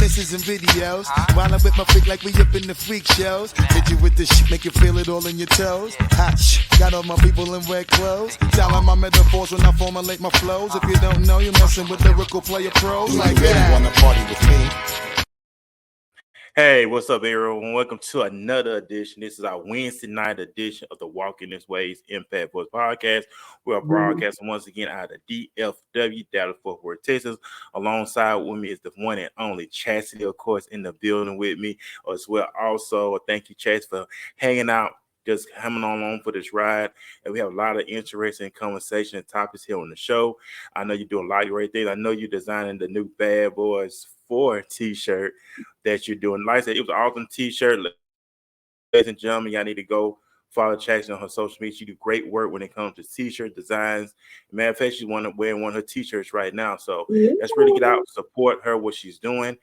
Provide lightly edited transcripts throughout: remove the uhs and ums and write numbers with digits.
remixes and videos. While I'm with my freak like we up in the freak shows. Hit you with this shit, make you feel it all in your toes. Hot shit, got all my people in red clothes. Dialing my metaphors when I formulate my flows. If you don't know, you're messing with lyrical player pros like that. Wanna party with me? Hey, what's up, everyone? Welcome to another edition. This is our Wednesday night edition of the Walking This Ways Impact Voice podcast. We are broadcasting once again out of DFW, Dallas, Fort Worth, Texas. Alongside with me is the one and only Chastity, of course, in the building with me as well. Also, thank you, Chas, for hanging out, just coming along for this ride. And we have a lot of interesting conversation and topics here on the show. I know you're doing a lot of great things. I know you're designing the new Bad Boys 4 t-shirt that you're doing. Like I said, it was an awesome t-shirt. Ladies and gentlemen, y'all need to go follow Chastity on her social media. She do great work when it comes to t-shirt designs. Matter of fact, she's wearing one of her t-shirts right now. So let's really get out, support her, what she's doing.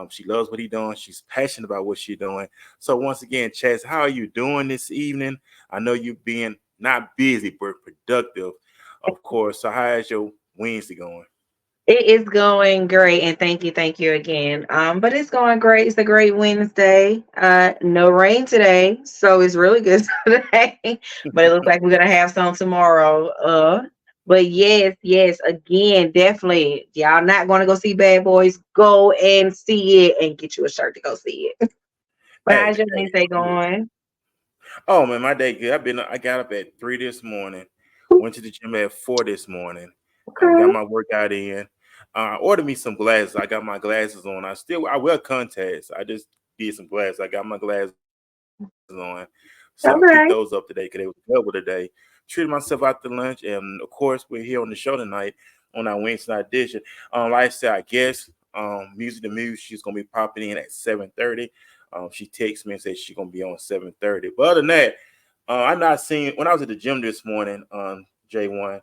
She loves what he's doing. She's passionate about what she's doing. So once again, Chaz, how are you doing this evening? I know you've been not busy, but productive, of course. So how is your Wednesday going? It is going great, and thank you again. But it's going great. It's a great Wednesday. No rain today, so it's really good today. But it looks like we're gonna have some tomorrow. But yes, again, definitely. Y'all not gonna go see Bad Boys? Go and see it, and get you a shirt to go see it. But how's your Wednesday going? Oh man, my day good. I got up at 3 this morning. Went to the gym at 4 this morning. Got my workout in. I ordered me some glasses. I got my glasses on. I wear contacts. I just did some glasses. I got my glasses on. So I picked those up today because they were available today. Treated myself out to lunch. And of course, we're here on the show tonight on our Wednesday night edition. Like I said, I guess Music to Muse, she's gonna be popping in at 7:30. She texts me and says she's gonna be on 7:30. But other than that, I'm not seeing when I was at the gym this morning on J1,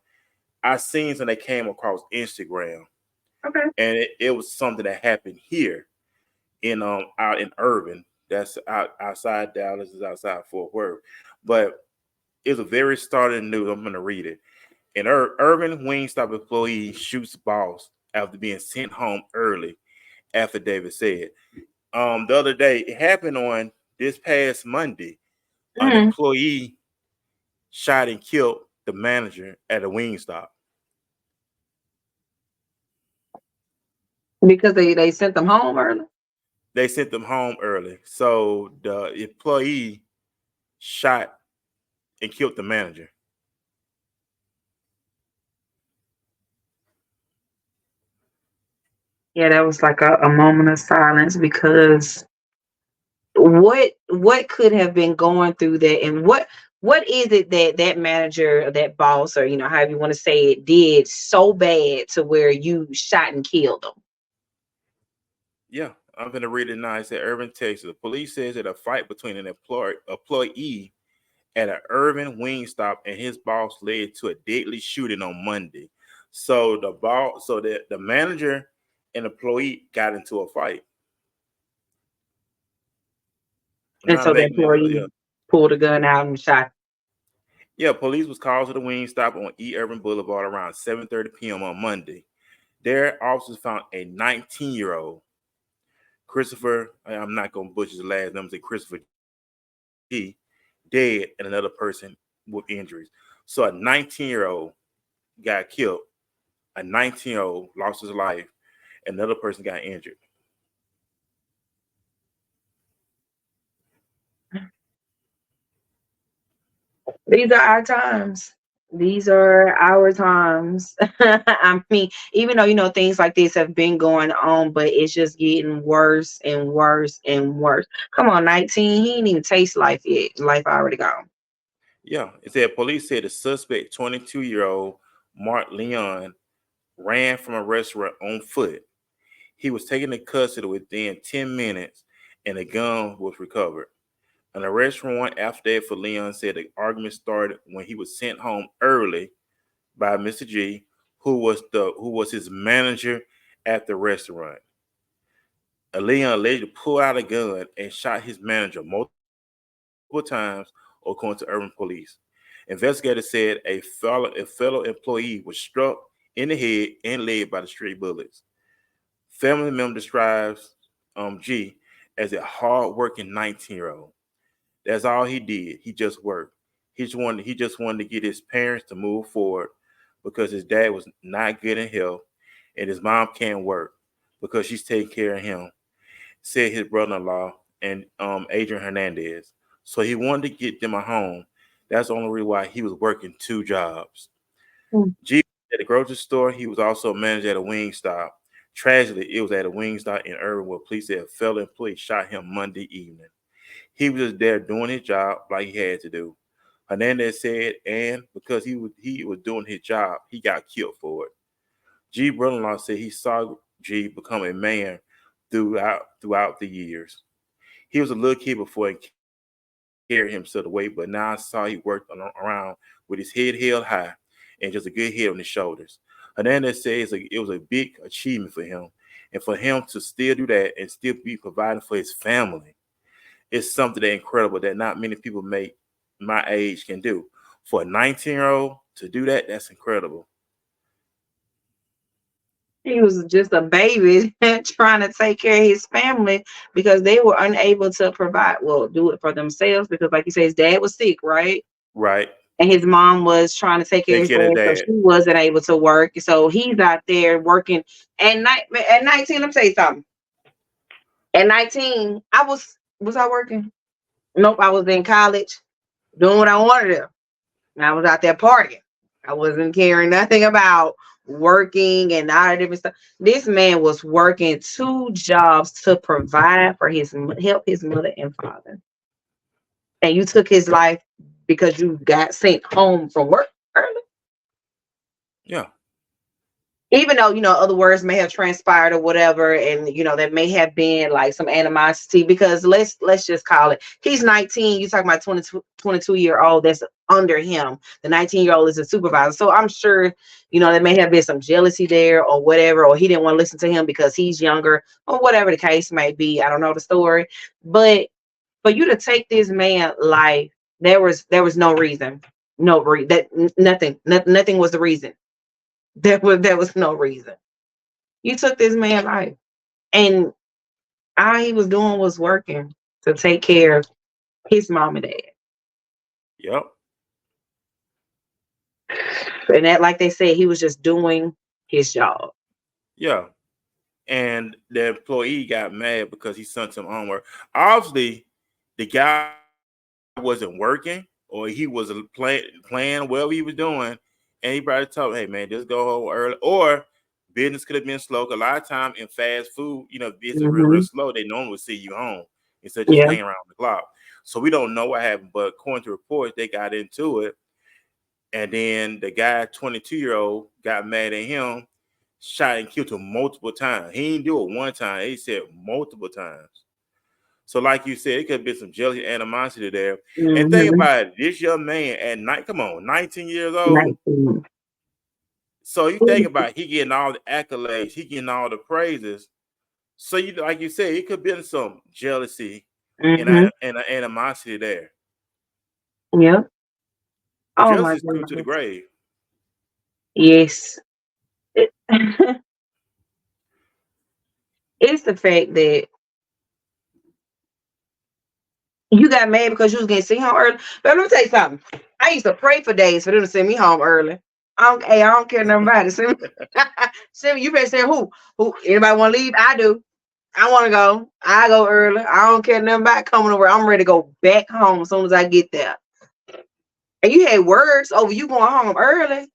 I seen something that came across Instagram. Okay. And it was something that happened here in out in Irving. That's outside Dallas, is outside Fort Worth. But it's a very startling news. I'm gonna read it. An Irving Wingstop employee shoots boss after being sent home early, affidavit said. The other day, it happened on this past Monday. An employee shot and killed the manager at a Wingstop. Because they sent them home early? They sent them home early. So the employee shot and killed the manager. Yeah, that was like a moment of silence because what could have been going through that, and what is it that manager or that boss, or however you want to say it, did so bad to where you shot and killed them? Yeah, I'm going to read it now. It said, Irving, Texas. The police says that a fight between an employee at an Irving Wingstop and his boss led to a deadly shooting on Monday. So the manager and employee got into a fight. And so the employee pulled a gun out and shot. Yeah, police was called to the Wingstop on E. Irving Boulevard around 7:30 p.m. on Monday. There, officers found a 19-year-old Christopher. I'm not going to butcher his last name. Say Christopher G. Dead, and another person with injuries. So a 19-year-old got killed. A 19-year-old lost his life. Another person got injured. These are our times. These are our times. I mean, even though things like this have been going on, but it's just getting worse and worse and worse. Come on, 19. He didn't even taste life yet. Life already gone. Yeah, it said police said the suspect, 22-year-old Mark Leon, ran from a restaurant on foot. He was taken into custody within 10 minutes, and a gun was recovered. An arrest warrant affidavit for Leon said the argument started when he was sent home early by Mr. G, who was his manager at the restaurant. Leon allegedly pulled out a gun and shot his manager multiple times, according to urban police. Investigators said a fellow employee was struck in the head and leg by the stray bullets. Family member describes G as a hard-working 19-year-old. That's all he did. He just worked. He just wanted to get his parents to move forward because his dad was not good in health and his mom can't work because she's taking care of him, said his brother-in-law and Adrian Hernandez. So he wanted to get them a home. That's the only reason why he was working two jobs. Mm. G at the grocery store. He was also a manager at a wing stop. Tragically, it was at a wing stop in Irving where police said a fellow employee shot him Monday evening. He was just there doing his job like he had to do. Hernandez said, and because he was doing his job, he got killed for it. G brother-in-law said he saw G become a man throughout the years. He was a little kid before he carried himself away, but now I saw he worked around with his head held high and just a good head on his shoulders. Hernandez says it was a big achievement for him, and for him to still do that and still be providing for his family is something that incredible that not many people make my age can do. For a 19-year-old to do that, that's incredible. He was just a baby trying to take care of his family because they were unable to provide, well, do it for themselves because, like you say, his dad was sick, right? Right? And his mom was trying to take care of Take his care of dad, so that. she wasn't able to work. So he's out there working. At 19, let me tell you something. At 19, was I working? Nope, I was in college doing what I wanted to. And I was out there partying. I wasn't caring nothing about working and all that different stuff. This man was working two jobs to provide for help his mother and father. And you took his life because you got sent home from work early. Yeah. Even though other words may have transpired or whatever, and there may have been like some animosity, because let's just call it, he's 19, you talking about 22-year-old that's under him. The 19-year-old is a supervisor, so I'm sure there may have been some jealousy there or whatever, or he didn't want to listen to him because he's younger, or whatever the case may be. I don't know the story, but for you to take this man life, there was no reason. Nothing was the reason. There was no reason. You took this man's life, and all he was doing was working to take care of his mom and dad. Yep. And that, like they said, he was just doing his job. Yeah. And the employee got mad because he sent some homework. Obviously, the guy wasn't working or he was playing whatever he was doing, and he probably told him, "Hey man, just go home early." Or business could have been slow. 'Cause a lot of time in fast food, business real Hmm. slow. They normally would see you home instead of just Yeah. hanging around the clock. So we don't know what happened, but according to reports, they got into it, and then the guy, 22-year-old, got mad at him, shot and killed him multiple times. He didn't do it one time. He said multiple times. So, like you said, it could be some jealousy, animosity there. And think Hmm. about it, this young man at night, come on, 19 years old. 19. So you think about it, he getting all the accolades, he getting all the praises. So you, like you said, it could be some jealousy Hmm. and animosity there. Yeah. Oh my Jealousy is true to the goodness. grave. Yes. It- it's the fact that you got mad because you was getting sent home early. But let me tell you something. I used to pray for days for them to send me home early. I don't care nothing about it. Send me, you better say who? Who? Anybody want to leave? I do. I want to go. I go early. I don't care nothing about coming over. I'm ready to go back home as soon as I get there. And you had words over you going home early.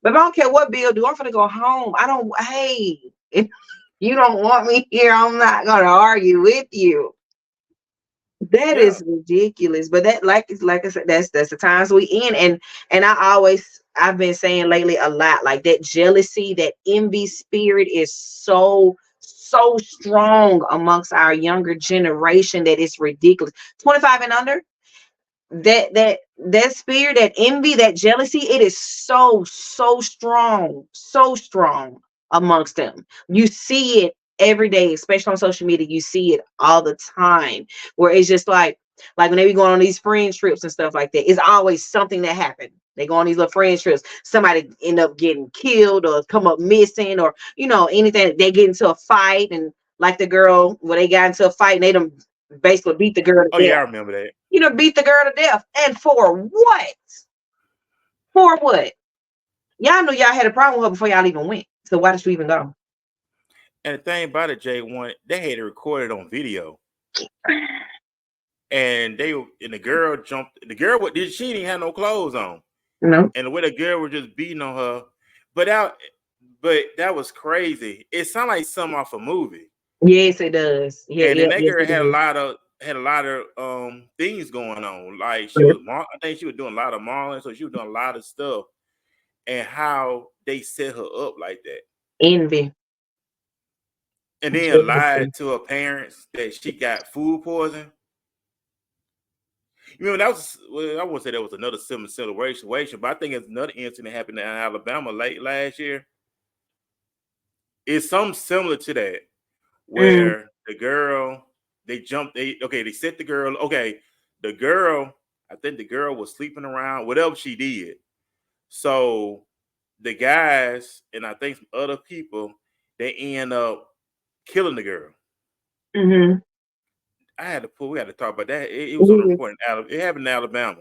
But I don't care what Bill do. I'm gonna go home. I don't. Hey, if you don't want me here, I'm not gonna argue with you. That Yeah, is ridiculous. But that, like I said, that's the times we in. And I've been saying lately a lot, like that jealousy, that envy spirit is so strong amongst our younger generation that it's ridiculous. 25 and under, that spirit, that envy, that jealousy, it is so strong amongst them. You see it every day, especially on social media. You see it all the time, where it's just like when they be going on these friend trips and stuff like that, it's always something that happened. They go on these little friend trips, somebody end up getting killed or come up missing, or anything. They get into a fight, and like the girl when they got into a fight and they done basically beat the girl Oh to yeah, I death. remember that. You know, beat the girl to death. And for what? For what? Y'all knew y'all had a problem with her before y'all even went. So why did you even go? And the thing about it, Jay, one they had it recorded on video, and the girl jumped. The girl she didn't have no clothes on, No. and the way the girl was just beating on her, but that was crazy. It sounded like something off a movie. Yes, it does. Yeah, And yeah, then that yes, girl it does. had a lot of things going on. Like Yep. I think she was doing a lot of modeling, so she was doing a lot of stuff. And how they set her up like that, Envy. and then Jealousy. lied to her parents that she got food poison. You remember that was I wouldn't say that was another similar situation, but I think it's another incident happened in Alabama late last year. It's something similar to that Mm, where the girl they set the girl the girl I think the girl was sleeping around whatever she did. So the guys and I think some other people they end up killing the girl. mm-hmm. We had to talk about that. It was on the Yeah. report in Alabama. It happened in Alabama.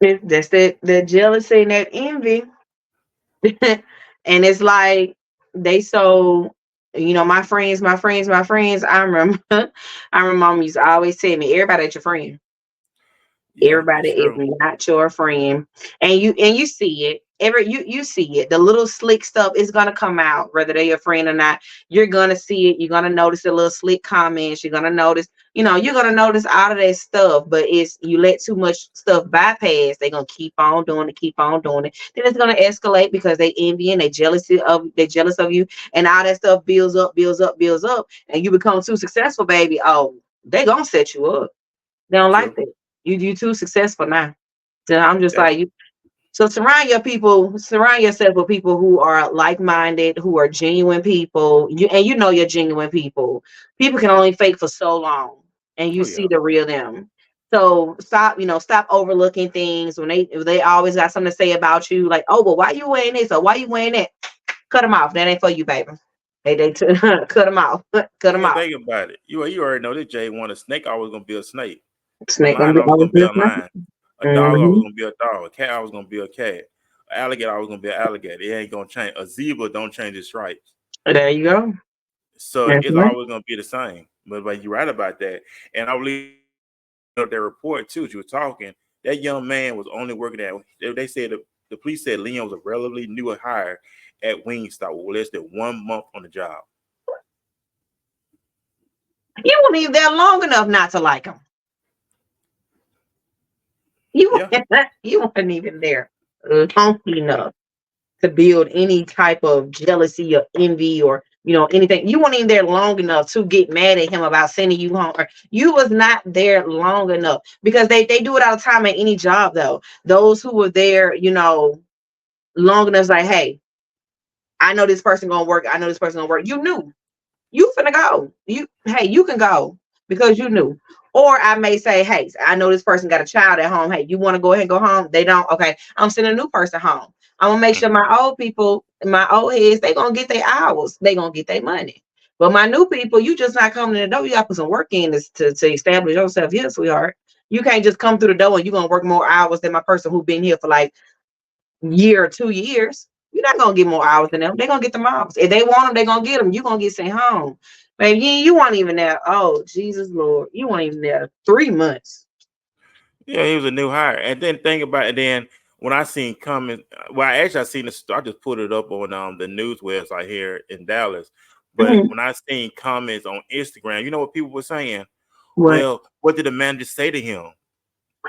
That's that jealousy and that envy. And it's like they so my friends. I remember I remember mom used to always tell me, everybody ain't your friend. Yeah, Everybody it's is true. not your friend. And you see it. You see it. The little slick stuff is gonna come out, whether they're your friend or not. You're gonna see it. You're gonna notice the little slick comments. You're gonna notice, you're gonna notice all of that stuff. But it's you let too much stuff bypass, they're gonna keep on doing it. Then it's gonna escalate because they envy and they jealous of you, and all that stuff builds up, builds up, builds up, and you become too successful, baby. Oh, they gonna set you up. They don't like True. that. You too successful now. So I'm just That's like you. So surround yourself with people who are like-minded, who are genuine people. And you're genuine people. People can only fake for so long, and you oh see yeah. the real them. So stop overlooking things when they always got something to say about you, like, oh, well, why you wearing this or why you wearing that? Cut them off. That ain't for you, baby. Cut them off. Cut them And off. think about it. You already know this Jay one a snake always gonna be a snake. A Snake gonna lion be always always gonna be a listening. lion. A dog always Mm-hmm. gonna be a dog. A cat always gonna be a cat. An alligator always gonna be an alligator. It ain't gonna change. A zebra don't change its stripes. There you go. So That's it's right. always gonna be the same. But you're right about that. And I believe their report too. As you were talking, that young man was only working at. They said the police said Leon was a relatively new hire at Wingstop with less than 1 month on the job. You weren't even there long enough not to like him. You Yeah, you weren't even there long enough to build any type of jealousy or envy or anything. You weren't even there long enough to get mad at him about sending you home. Or you was not there long enough because they do it all the time at any job though. Those who were there, long enough, like, hey, I know this person gonna work. I know this person gonna work. You knew. You finna go. You can go because you knew. Or I may say, hey, I know this person got a child at home. Hey, you want to go ahead and go home? They don't. Okay, I'm sending a new person home. I'm gonna make sure mhm. my old people, my old heads, they gonna get their hours. They gonna get their money. But my new people, you just not coming in the door. You gotta put some work in to establish yourself here, sweetheart. You can't just come through the door and you're gonna work more hours than my person who been here for like year or 2 years. You're not gonna get more hours than them. They're gonna get them hours. If they want them, they're gonna get them. You're gonna get sent home. Baby, you weren't even there. Oh, Jesus Lord. You weren't even there 3 months. Yeah, he was a new hire. And then think about it. Then when I seen comments, well, I seen this. I just put it up on the news website here in Dallas. But Mhm. when I seen comments on Instagram, you know what people were saying? What? Well, what did the manager say to him?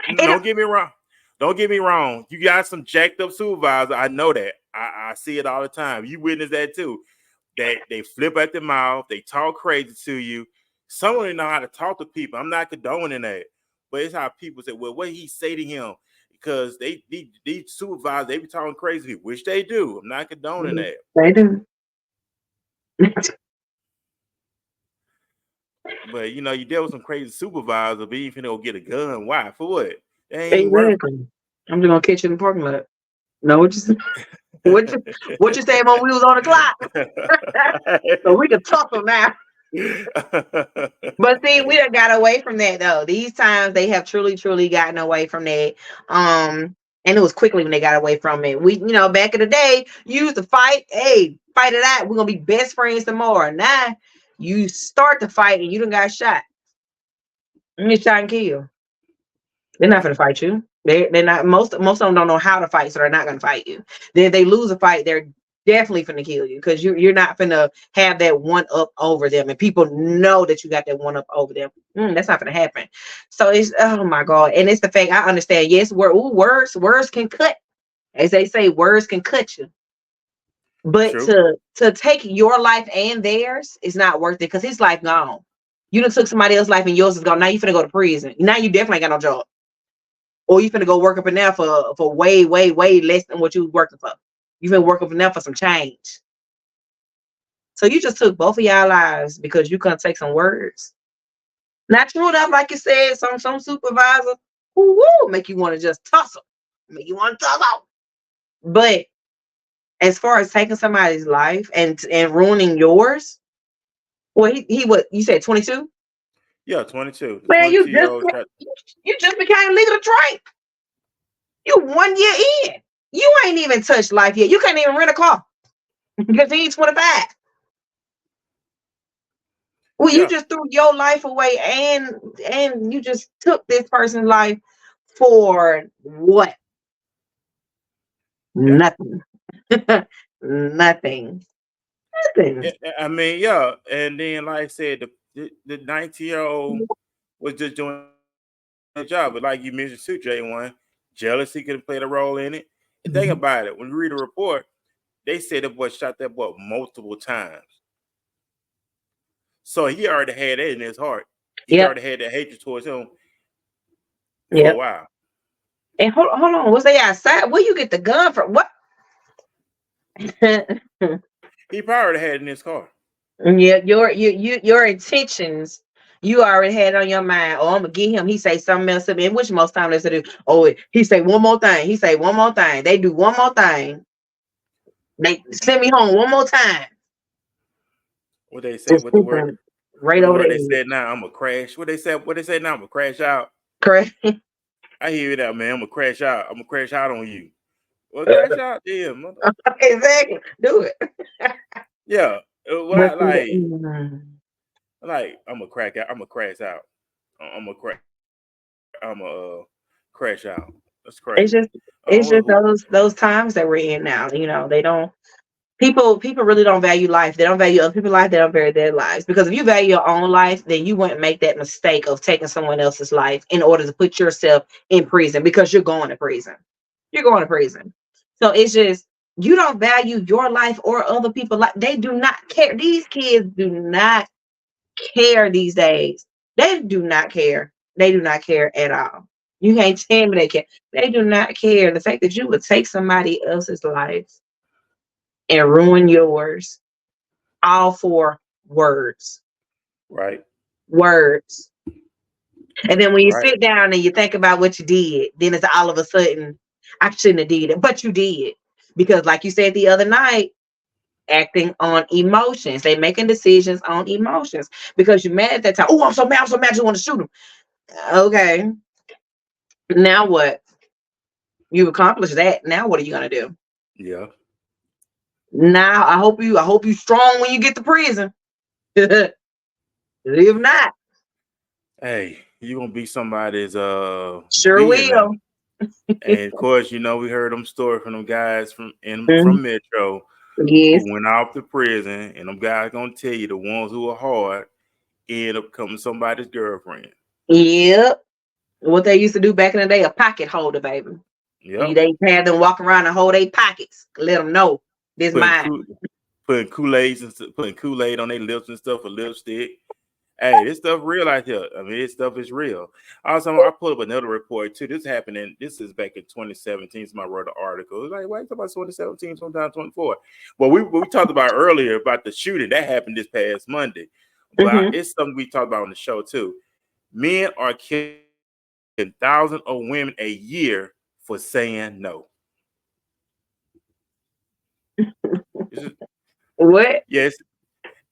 And Don't get me wrong. Don't get me wrong. You got some jacked up supervisor. I know that. I see it all the time. You witness that too. That they flip at the mouth. They talk crazy to you. Someone know how to talk to people. I'm not condoning that, but it's how people say, "Well, what he say to him?" Because these supervisors they be talking crazy, which they do. I'm not condoning that, they do. but you deal with some crazy supervisor, but you finna go get a gun. Why? For what? It ain't worth it. Exactly. I'm just gonna catch you in the parking lot. Know what you said? What you say when we was on the clock? So we can tussle now. But see, we done got away from that though. These times they have truly, truly gotten away from that. And it was quickly when they got away from it. We, back in the day, you used to fight. Hey, fight it out. We're gonna be best friends tomorrow. Now you start the fight and you done got shot. You shot and kill. They're not gonna fight you. They're not. Most of them don't know how to fight, so they're not gonna fight you. Then if they lose a fight, they're definitely gonna kill you because you're not gonna have that one up over them, and people know that you got that one up over them. That's not gonna happen. So it's, oh my god, and it's the fact I understand. Yes, words can cut, as they say, words can cut you. But True. to take your life and theirs is not worth it because his life gone. You done took somebody else's life and yours is gone. Now you finna go to prison. Now you definitely ain't got no job. Or you finna go work up in there for way, way, way less than what you was working for. You finna work up in there for some change. So you just took both of y'all lives because you couldn't take some words. Not true enough, like you said, some supervisor who make you want to just tussle. Make you want to tussle. But as far as taking somebody's life and ruining yours, well, he what you said, 22? Yeah, 22. The Man, 22-year-old shot. you just became legal to drink. You 1 year in. You ain't even touched life yet. You can't even rent a car because he ain't 25. Well, you Yeah, just threw your life away and you just took this person's life for what? yeah. Nothing. Nothing. Nothing. I mean, yeah. And then, like I said, the 19-year-old was just doing a job. But like you mentioned too, J1, jealousy could have played a role in it. And think Mhm. about it. When you read the report, they said the boy shot that boy multiple times. So he already had that in his heart. He Yep. already had that hatred towards him for a Yep. while. And hold on. Was they outside? Where you get the gun from? What? He probably already had it in his car. Yeah, your intentions you already had on your mind. Oh, I'm gonna get him. He say something else to me, which most times they do. Oh, he say one more thing. He say one more thing. They do one more thing. They send me home one more time. What they say? Just What the send word? them right What the over word they the edge. said now? I'm gonna crash. What they said? What they say now? I'm gonna crash out. Correct. I hear that, man. I'm gonna crash out. I'm gonna crash out on you. Well, crash out, yeah, mother. Exactly. Do it. Yeah. What But I like. I'm gonna crack out. I'm gonna crash out. I'm gonna crack. I'm gonna crash out. That's it's crazy. just it's just those times that we're in now. They don't. People really don't value life. They don't value other people's life. They don't value their lives. Because if you value your own life, then you wouldn't make that mistake of taking someone else's life in order to put yourself in prison because you're going to prison. You're going to prison. So it's just you don't value your life or other people like they do not care. These kids do not care these days. They do not care. They do not care at all. You can't tell me they care. They do not care. The fact that you would take somebody else's life and ruin yours all for words. right. Words. And then when you Right. sit down and you think about what you did, then it's all of a sudden, I shouldn't have did it. But you did. Because like you said the other night, acting on emotions. They making decisions on emotions. Because you're mad at that time. Oh, I'm so mad, I just want to shoot him. Okay. Now what? You've accomplished that. Now what are you gonna do? Yeah. Now I hope you strong when you get to prison. If not, Hey, you gonna be somebody's sure being now. will. And of course, we heard them story from them guys Mhm. from Metro Yes. who went off to prison, and them guys gonna tell you the ones who are hard end up becoming somebody's girlfriend. Yep. What they used to do back in the day, a pocket holder, baby. Yep. They had them walk around and hold their pockets. Let them know this Putting mine. Kool putting Kool-Aid putting Kool-Aid on their lips and stuff for lipstick. Hey, this stuff real out here. I mean, this stuff is real. Also, I pulled up another report too. This is back in 2017. Somebody wrote an article. It was like, why you talking about 2017, sometime 24? Well, we talked about earlier about the shooting that happened this past Monday. But Hmm. it's something we talked about on the show too. Men are killing thousands of women a year for saying no. What? Yes,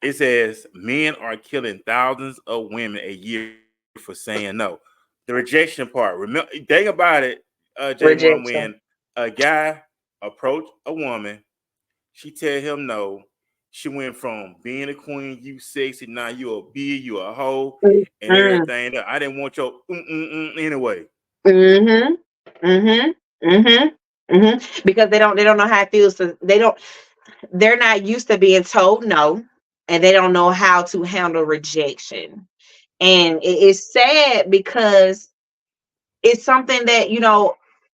it says men are killing thousands of women a year for saying no. The rejection part. Remember, think about it, J1. When Rejection. a guy approached a woman, she tell him no. She went from being a queen, you sexy, now you a B, you a hoe, and Mm. everything. I didn't want your anyway. Mhm. Mhm. Mhm. Mhm. Because they don't know how it feels to they're not used to being told no, and they don't know how to handle rejection. And it's sad because it's something that,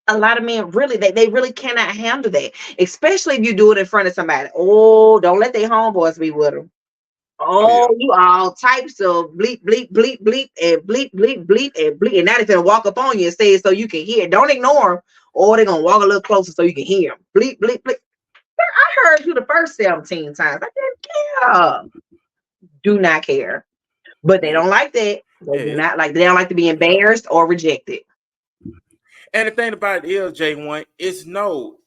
a lot of men really they really cannot handle that, especially if you do it in front of somebody. Oh, don't let their homeboys be with them. Oh Oh, yeah, you all types of bleep, bleep, bleep, bleep, and bleep, bleep, bleep, and bleep. And now they're gonna walk up on you and say it so you can hear. Don't ignore them, or they're gonna walk a little closer so you can hear them. Bleep, bleep, bleep. I heard you the first 17 times. I didn't care. Do not care. But they yeah, don't like that. They do yeah, not like. They don't like to be yeah. embarrassed or rejected. And the thing about it is, J1, it's no.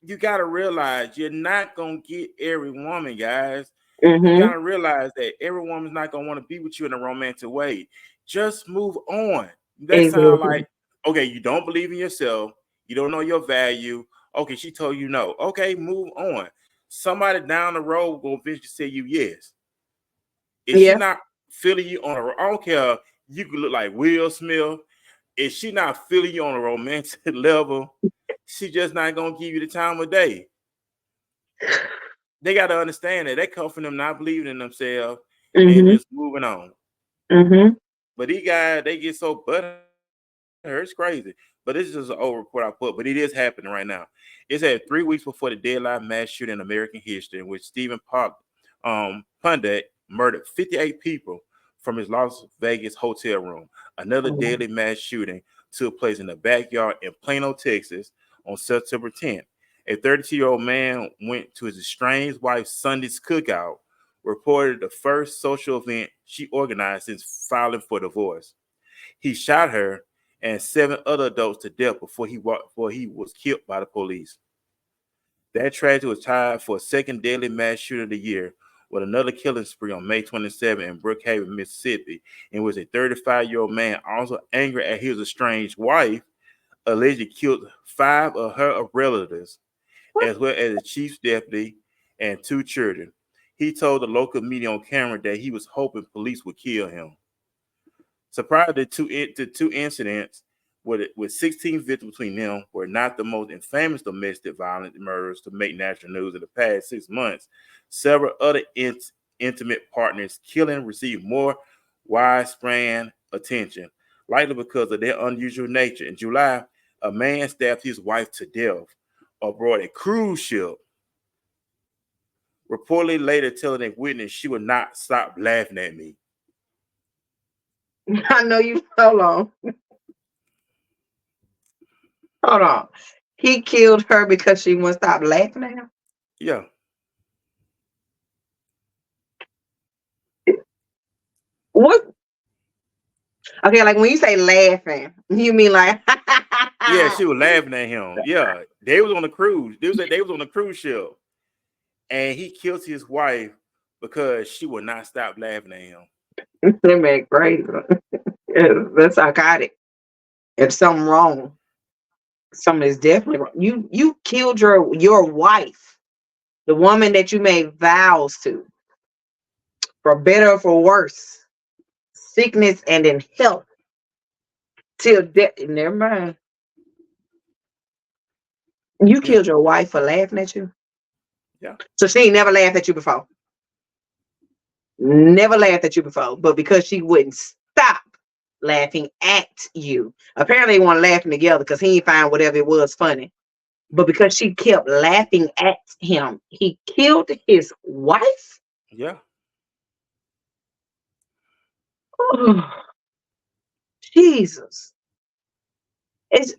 You gotta realize you're not gonna get every woman, guys. You Mm-hmm. gotta realize that every woman's not gonna want to be with you in a romantic way. Just move on. That sound Exactly. like okay, you don't believe in yourself, you don't know your value. Okay, she told you no. Okay, move on. Somebody down the road will eventually say you yes. If she Yeah. not feeling you on a, I don't care, you could look like Will Smith. If she not feeling you on a romantic level, she just not gonna give you the time of day. They got to understand that they come from them not believing in themselves and Mm-hmm. just moving on. Mm-hmm. But these guys, they get so butthurt, it's crazy. But this is just an old report I put, but it is happening right now. It's at 3 weeks before the deadline mass shooting in American history, in which Stephen Pundit murdered 58 people from his Las Vegas hotel room. Another Oh, deadly mass shooting took place in the backyard in Plano, Texas on September 10th. A 32-year-old man went to his estranged wife's Sunday's cookout, reported the first social event she organized since filing for divorce. He shot her and seven other adults to death before he was killed by the police. That tragedy was tied for a second deadly mass shooting of the year, with another killing spree on May 27 in Brookhaven, Mississippi, in which a 35-year-old man, also angry at his estranged wife, allegedly killed five of her relatives, what? as well as the chief's deputy and two children. He told the local media on camera that he was hoping police would kill him. Surprised the two incidents with 16 victims between them were not the most infamous domestic violence murders to make national news in the past 6 months. Several other intimate partners killing received more widespread attention, likely because of their unusual nature. In July, a man stabbed his wife to death aboard a cruise ship, reportedly later telling a witness she would not stop laughing at me. I know you. Hold on. Hold on. He killed her because she wouldn't stop laughing at him. Yeah. What? Okay, like when you say laughing, you mean like Yeah, she was laughing at him. Yeah, they was on a cruise. They was on a cruise ship, and he killed his wife because she would not stop laughing at him. that man crazy. That's psychotic. If something wrong, something is definitely wrong. You killed your wife, the woman that you made vows to, for better or for worse, sickness and in health till death. Never mind. You Yeah, killed your wife for laughing at you. yeah, So she ain't never laughed at you before. Never laughed at you before, but because she wouldn't stop laughing at you. Apparently, they weren't laughing together because he ain't find whatever it was funny. But because she kept laughing at him, he killed his wife. yeah. Oh, Jesus. It's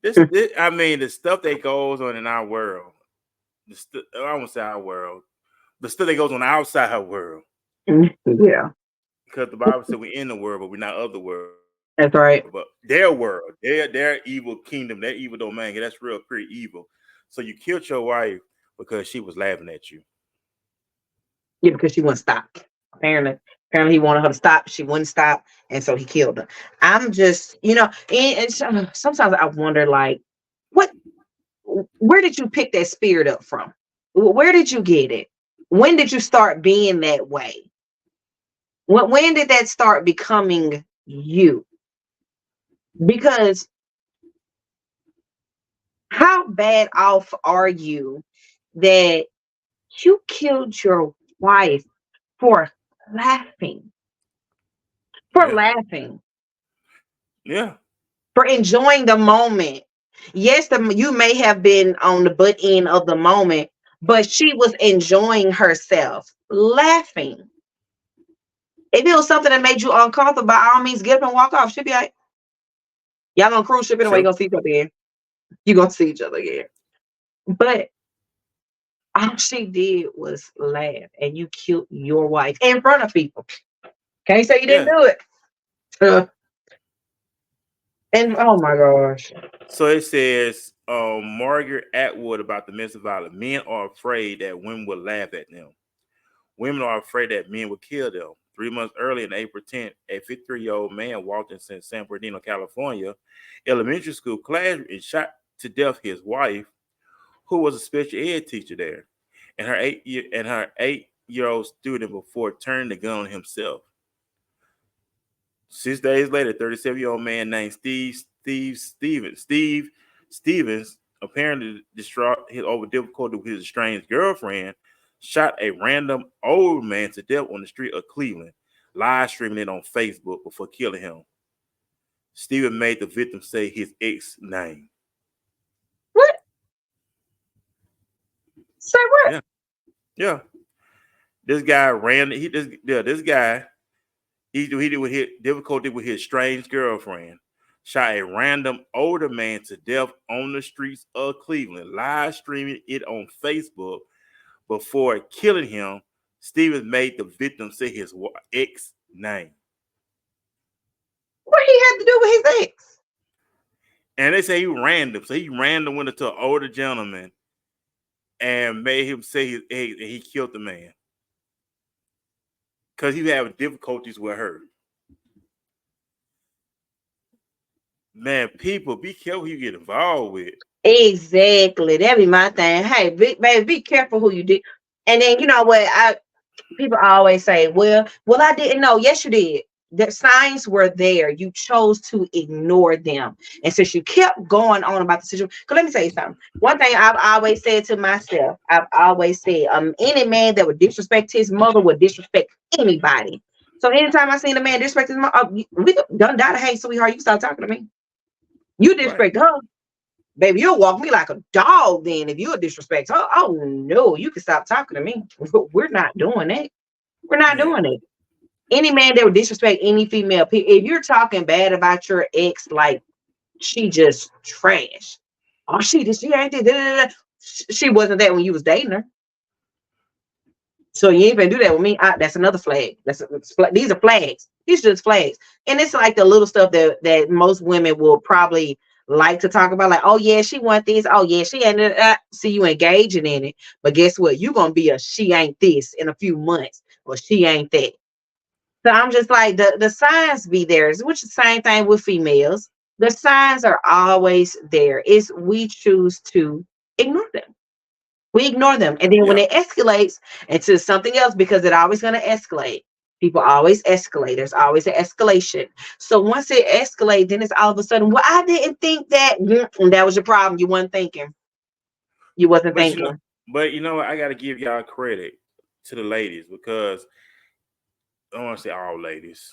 This, this, I mean, the stuff that goes on in our world. I won't say our world. The stuff that goes on outside our world, yeah, because the Bible said we're in the world, but we're not of the world. But that's right. their world, their evil kingdom, their evil domain, that's real pretty evil. So you killed your wife because she was laughing at you. Yeah, because she wouldn't stop. Apparently, apparently he wanted her to stop. She wouldn't stop, and so he killed her. I'm just, sometimes I wonder, like, what, where did you pick that spirit up from? Where did you get it? When did you start being that way? When did that start becoming you? Because how bad off are you that you killed your wife for laughing? For Yeah, laughing, yeah, for enjoying the moment. Yes, you may have been on the butt end of the moment, but she was enjoying herself, laughing. If it was something that made you uncomfortable, by all means, get up and walk off. She'll be like, y'all gonna cruise ship anyway, you're true. gonna see each other again. You're gonna see each other again. But all she did was laugh, and you killed your wife in front of people. Can't say you didn't Yeah. do it. Uh, and oh my gosh. So it says, Margaret Atwood about domestic violence. Men are afraid that women will laugh at them. Women are afraid that men will kill them. 3 months earlier, on April 10th, a 53-year-old man walked in San Bernardino, California, elementary school classroom and shot to death his wife, who was a special ed teacher there, and her 8-year-old student before turning the gun on himself. 6 days later, 37-year-old man named Steve Stevens, apparently distraught over difficulty with his estranged girlfriend, shot a random old man to death on the street of Cleveland, live streaming it on Facebook before killing him. Steven made the victim say his ex name. What? Say what? Yeah, yeah. This guy ran. This guy he did with his difficulty with his strange girlfriend. Shot a random older man to death on the streets of Cleveland, live streaming it on Facebook before killing him. Stevens made the victim say his ex name. What he had to do with his ex? And they say he random. So he random went into an older gentleman and made him say his ex, and he killed the man. Because he was having difficulties with her. Man, people, be careful who you get involved with. Exactly. That be my thing. Hey, baby, be careful who you did. And then you know what? People always say, well, I didn't know. Yes, you did. The signs were there. You chose to ignore them. And since you kept going on about the situation, because let me tell you something. One thing I've always said to myself, I've always said, any man that would disrespect his mother would disrespect anybody. So anytime I seen a man disrespect his mother, we done died of hate, sweetheart. You stop talking to me. You Right. disrespect her. Baby, you'll walk me like a dog then if you're disrespect. Oh no, you can stop talking to me. We're not doing that. We're not Yeah. doing it. Any man that would disrespect any female, if you're talking bad about your ex, like she just trash. Oh, she ain't that. She wasn't that when you was dating her. So you ain't gonna do that with me. That's another flag. These are flags. These are just flags, and it's like the little stuff that most women will probably like to talk about. Like, oh yeah, she want this. Oh yeah, she ain't. See you engaging in it, but guess what? You gonna be a she ain't this in a few months, or she ain't that. So I'm just like the signs be there, which is the same thing with females. The signs are always there. It's we choose to ignore them. We ignore them. And then when Yeah. it escalates into something else, because it's always going to escalate. People always escalate. There's always an escalation. So once it escalates, then it's all of a sudden, well, I didn't think that. That was your problem. You weren't thinking. You wasn't But you know, thinking. what? I gotta give y'all credit to the ladies because I don't want to say all ladies.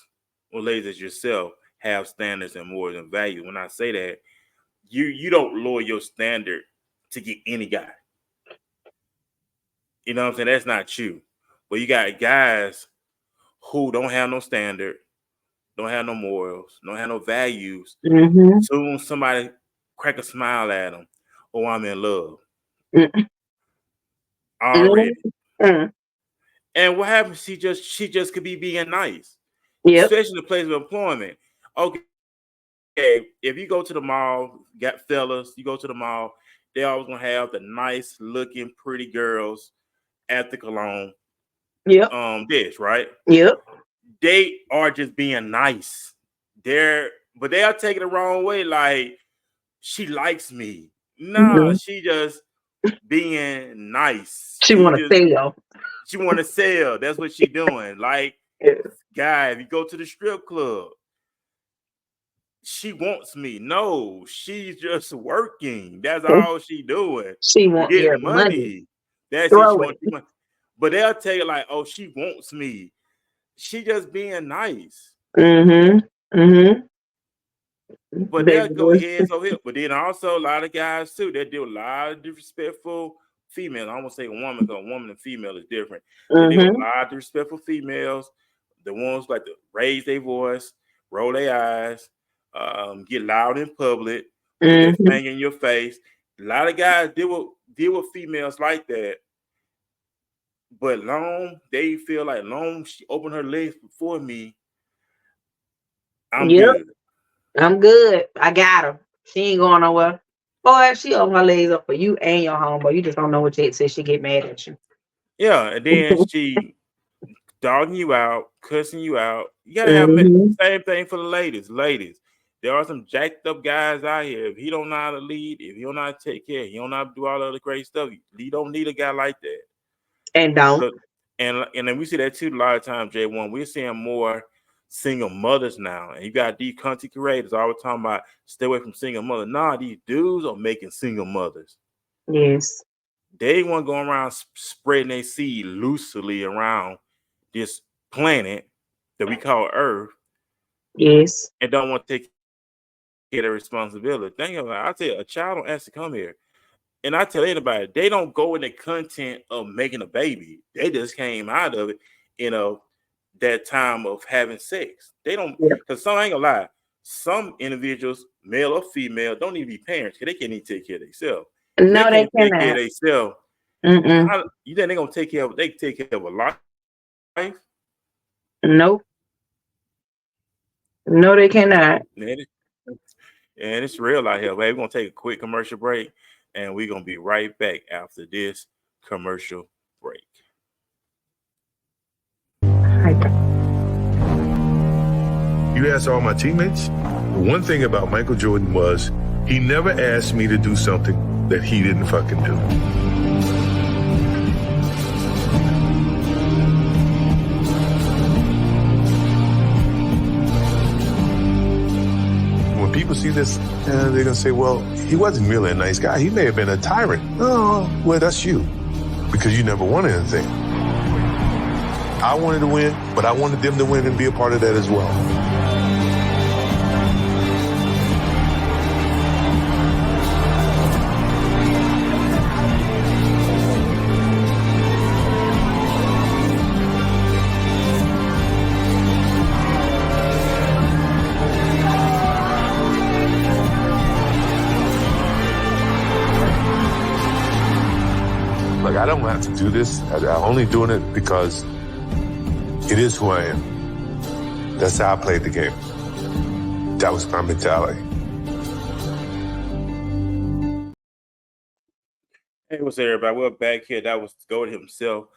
Well, ladies as yourself have standards and morals and values. When I say that, you don't lower your standard to get any guy. You know what I'm saying? That's not you. But you got guys who don't have no standard, don't have no morals, don't have no values. Mm-hmm. Soon somebody crack a smile at them. Oh, I'm in love Mm-hmm. already. Mm-hmm. And what happens? She just could be being nice, Yep. especially in the place of employment. Okay, if you go to the mall, got fellas, you go to the mall, they always gonna have the nice looking pretty girls at the cologne Yep. dish, right? Yep. They are just being nice. But they are taking it the wrong way. Like, she likes me. Nah, Mhm. she just being nice. She want to sell. She want to sell. That's what she doing. Like, Yeah. guy, if you go to the strip club, she wants me. No, she's just working. That's all she doing She to want get your money. money. That's it. She Throw wants it. you money. But they'll tell you like, oh, she wants me. She just being nice. Mm-hmm. Mm-hmm. But they'll Baby go boy. heads over here. But then also a lot of guys too, they do a lot of disrespectful females. I won't say a woman because a woman and female is different. They do a Mm-hmm. lot of disrespectful females. The ones like to raise their voice, roll their eyes, get loud in public, put their Mm-hmm. finger in your face. A lot of guys deal with females like that. But long they feel like long she opened her legs before me, I'm Yep. good. I'm good. I got her. She ain't going nowhere. Boy, she open her legs up for you and your homeboy. You just don't know what yet till she get mad at you. Yeah, and then she dogging you out, cussing you out. You gotta have Mm-hmm. same thing for the ladies. Ladies, there are some jacked up guys out here. If he don't know how to lead, if he don't know how to take care, he don't know how to do all the other great stuff. You don't need a guy like that. And don't. 'Cause- and then we see that too a lot of times, J1. We're seeing more single mothers now. And you got these content creators always talking about stay away from single mothers. Nah, these dudes are making single mothers. Yes. They want to go around spreading their seed loosely around this planet that we call Earth Yes. and don't want to take care of their responsibility. Think about it. I tell you, a child don't ask to come here. And I tell anybody, they don't go in the content of making a baby. They just came out of it, that time of having sex. They don't, Yep. because some ain't gonna lie, some individuals, male or female, don't even be parents because they can't even take care of themselves. If they No, they can't take care of cannot. themselves, Mm-mm. how you think they're gonna take care of? They take care of a life, Nope. No, they cannot. and it's real out here. But we're gonna take a quick commercial break, and we're gonna be right back after this commercial break. You ask all my teammates, one thing about Michael Jordan was he never asked me to do something that he didn't fucking do. When people see this, they're going to say, well, he wasn't really a nice guy. He may have been a tyrant. Oh, well, that's you because you never won anything. I wanted to win, but I wanted them to win and be a part of that as well. Like, I don't have to do this. I'm only doing it because it is who I am. That's how I played the game. That was my mentality. Hey, what's up, everybody? We're back here. That was GOAT himself,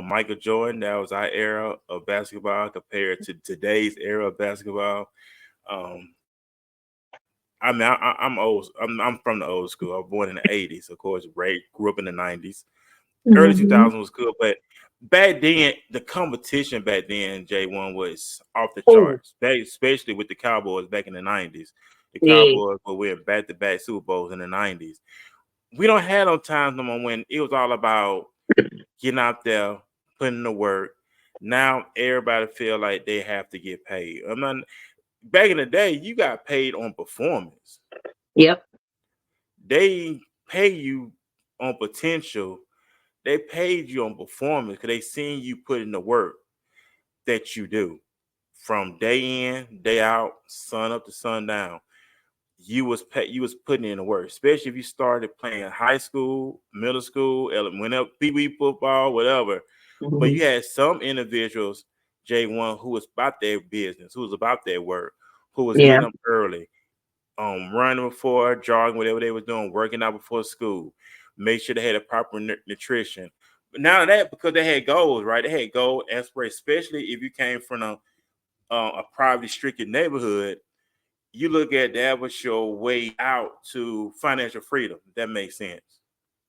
Michael Jordan. That was our era of basketball compared to today's era of basketball. I mean, I'm old. I'm from the old school. I was born in the '80s, of course. Ray grew up in the '90s. Early Mm-hmm. 2000s was cool, but back then the competition back then, J1 was off the Oh, charts. Especially with the Cowboys back in the '90s. The yeah. Cowboys were winning back-to-back Super Bowls in the '90s. We don't have no times no more when it was all about getting out there, putting in the work. Now everybody feel like they have to get paid. I'm not. Back in the day, you got paid on performance. Yep. They pay you on potential. They paid you on performance because they seen you put in the work that you do from day in, day out, sun up to sundown. You was putting in the work, especially if you started playing high school, middle school, whenever pee-wee football, whatever. But Mm-hmm. you had some individuals, J1, who was about their business, who was about their work, who was Yeah. getting up early. running before, jogging, whatever they was doing, working out before school. Make sure they had a proper nutrition. But now that because they had goals, right? They had goal aspirations, especially if you came from a poverty stricken neighborhood. You look at that was your way out to financial freedom. If that makes sense.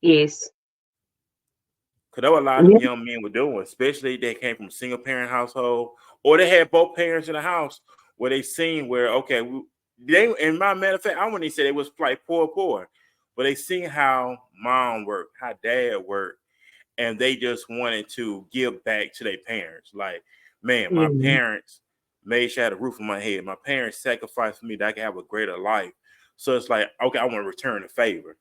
Yes. Because there were a lot of Yeah. young men were doing, especially they came from single parent household or they had both parents in the house where they seen where okay, they in my matter of fact, I wouldn't even say they was like poor, but they seen how mom worked, how dad worked, and they just wanted to give back to their parents. Like, man, my Mhm. parents made sure I had a roof on my head. My parents sacrificed for me that I could have a greater life. So it's like, okay, I want to return the favor.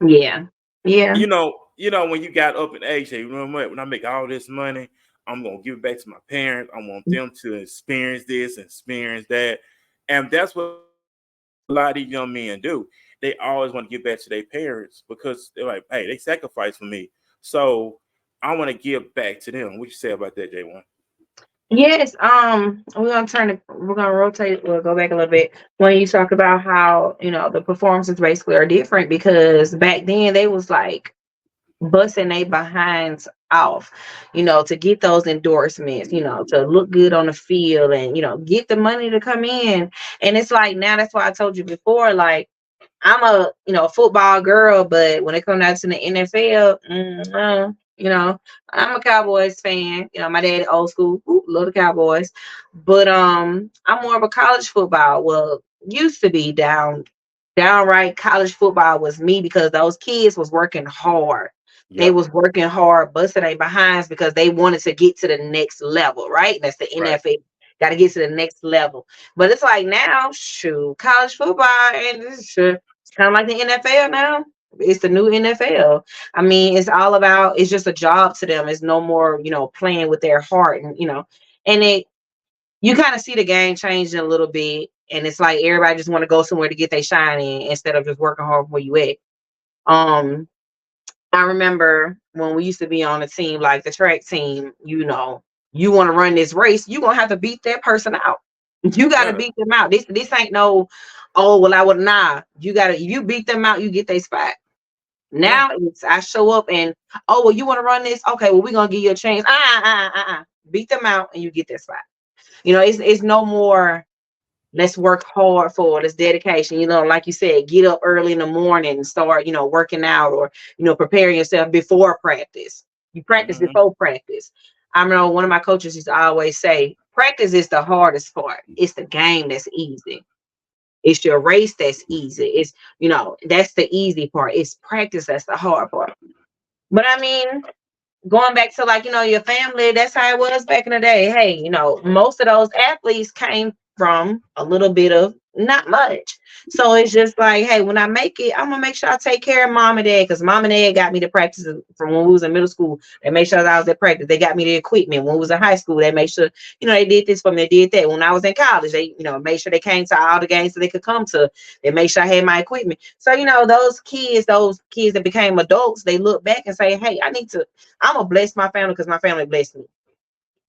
Yeah. Yeah. When you got up in age, say, you know what? When I make all this money, I'm gonna give it back to my parents. I want them to experience this, experience that, and that's what a lot of these young men do. They always want to give back to their parents because they're like, hey, they sacrificed for me, so I want to give back to them. What you say about that, J1? Yes, we're gonna rotate, we'll go back a little bit when you talk about how, the performances basically are different because back then they was like busting they behinds off, to get those endorsements, to look good on the field and, get the money to come in. And it's like now that's why I told you before, like I'm a football girl, but when it comes down to the NFL, I'm a Cowboys fan. My dad old school, love the Cowboys, but I'm more of a college football. Well, used to be downright college football was me because those kids was working hard. They Yep. was working hard, busting their behinds because they wanted to get to the next level, right? That's the Right. NFL. Got to get to the next level. But it's like now, shoot, college football and it's kind of like the NFL now. It's the new NFL. I mean, it's just a job to them. It's no more, playing with their heart and you kind of see the game changing a little bit. And it's like everybody just want to go somewhere to get their shine in instead of just working hard where you at. Um, I remember when we used to be on a team like the track team, you want to run this race, you're gonna have to beat that person out. You gotta Yeah. beat them out. This ain't no, oh well I would nah. You beat them out, you get their spot. Yeah. Now it's I show up and oh well you want to run this? Okay, well we're gonna give you a chance. Beat them out and you get that spot. It's no more. Let's work hard for it. It's dedication. Like you said, get up early in the morning and start, working out or, preparing yourself before practice. You practice Hmm. before practice. I remember one of my coaches used to always say, practice is the hardest part. It's the game that's easy. It's your race that's easy. That's the easy part. It's practice that's the hard part. But I mean, going back to like your family, that's how it was back in the day. Hey, most of those athletes came from a little bit of not much, so it's just like, hey, when I make it, I'm gonna make sure I take care of mom and dad because mom and dad got me to practice from when we was in middle school. They made sure that I was at practice. They got me the equipment when we was in high school. They made sure they did this for me. They did that when I was in college. They made sure they came to all the games so they could come to. They made sure I had my equipment. So those kids that became adults, they look back and say, hey, I'm gonna bless my family because my family blessed me.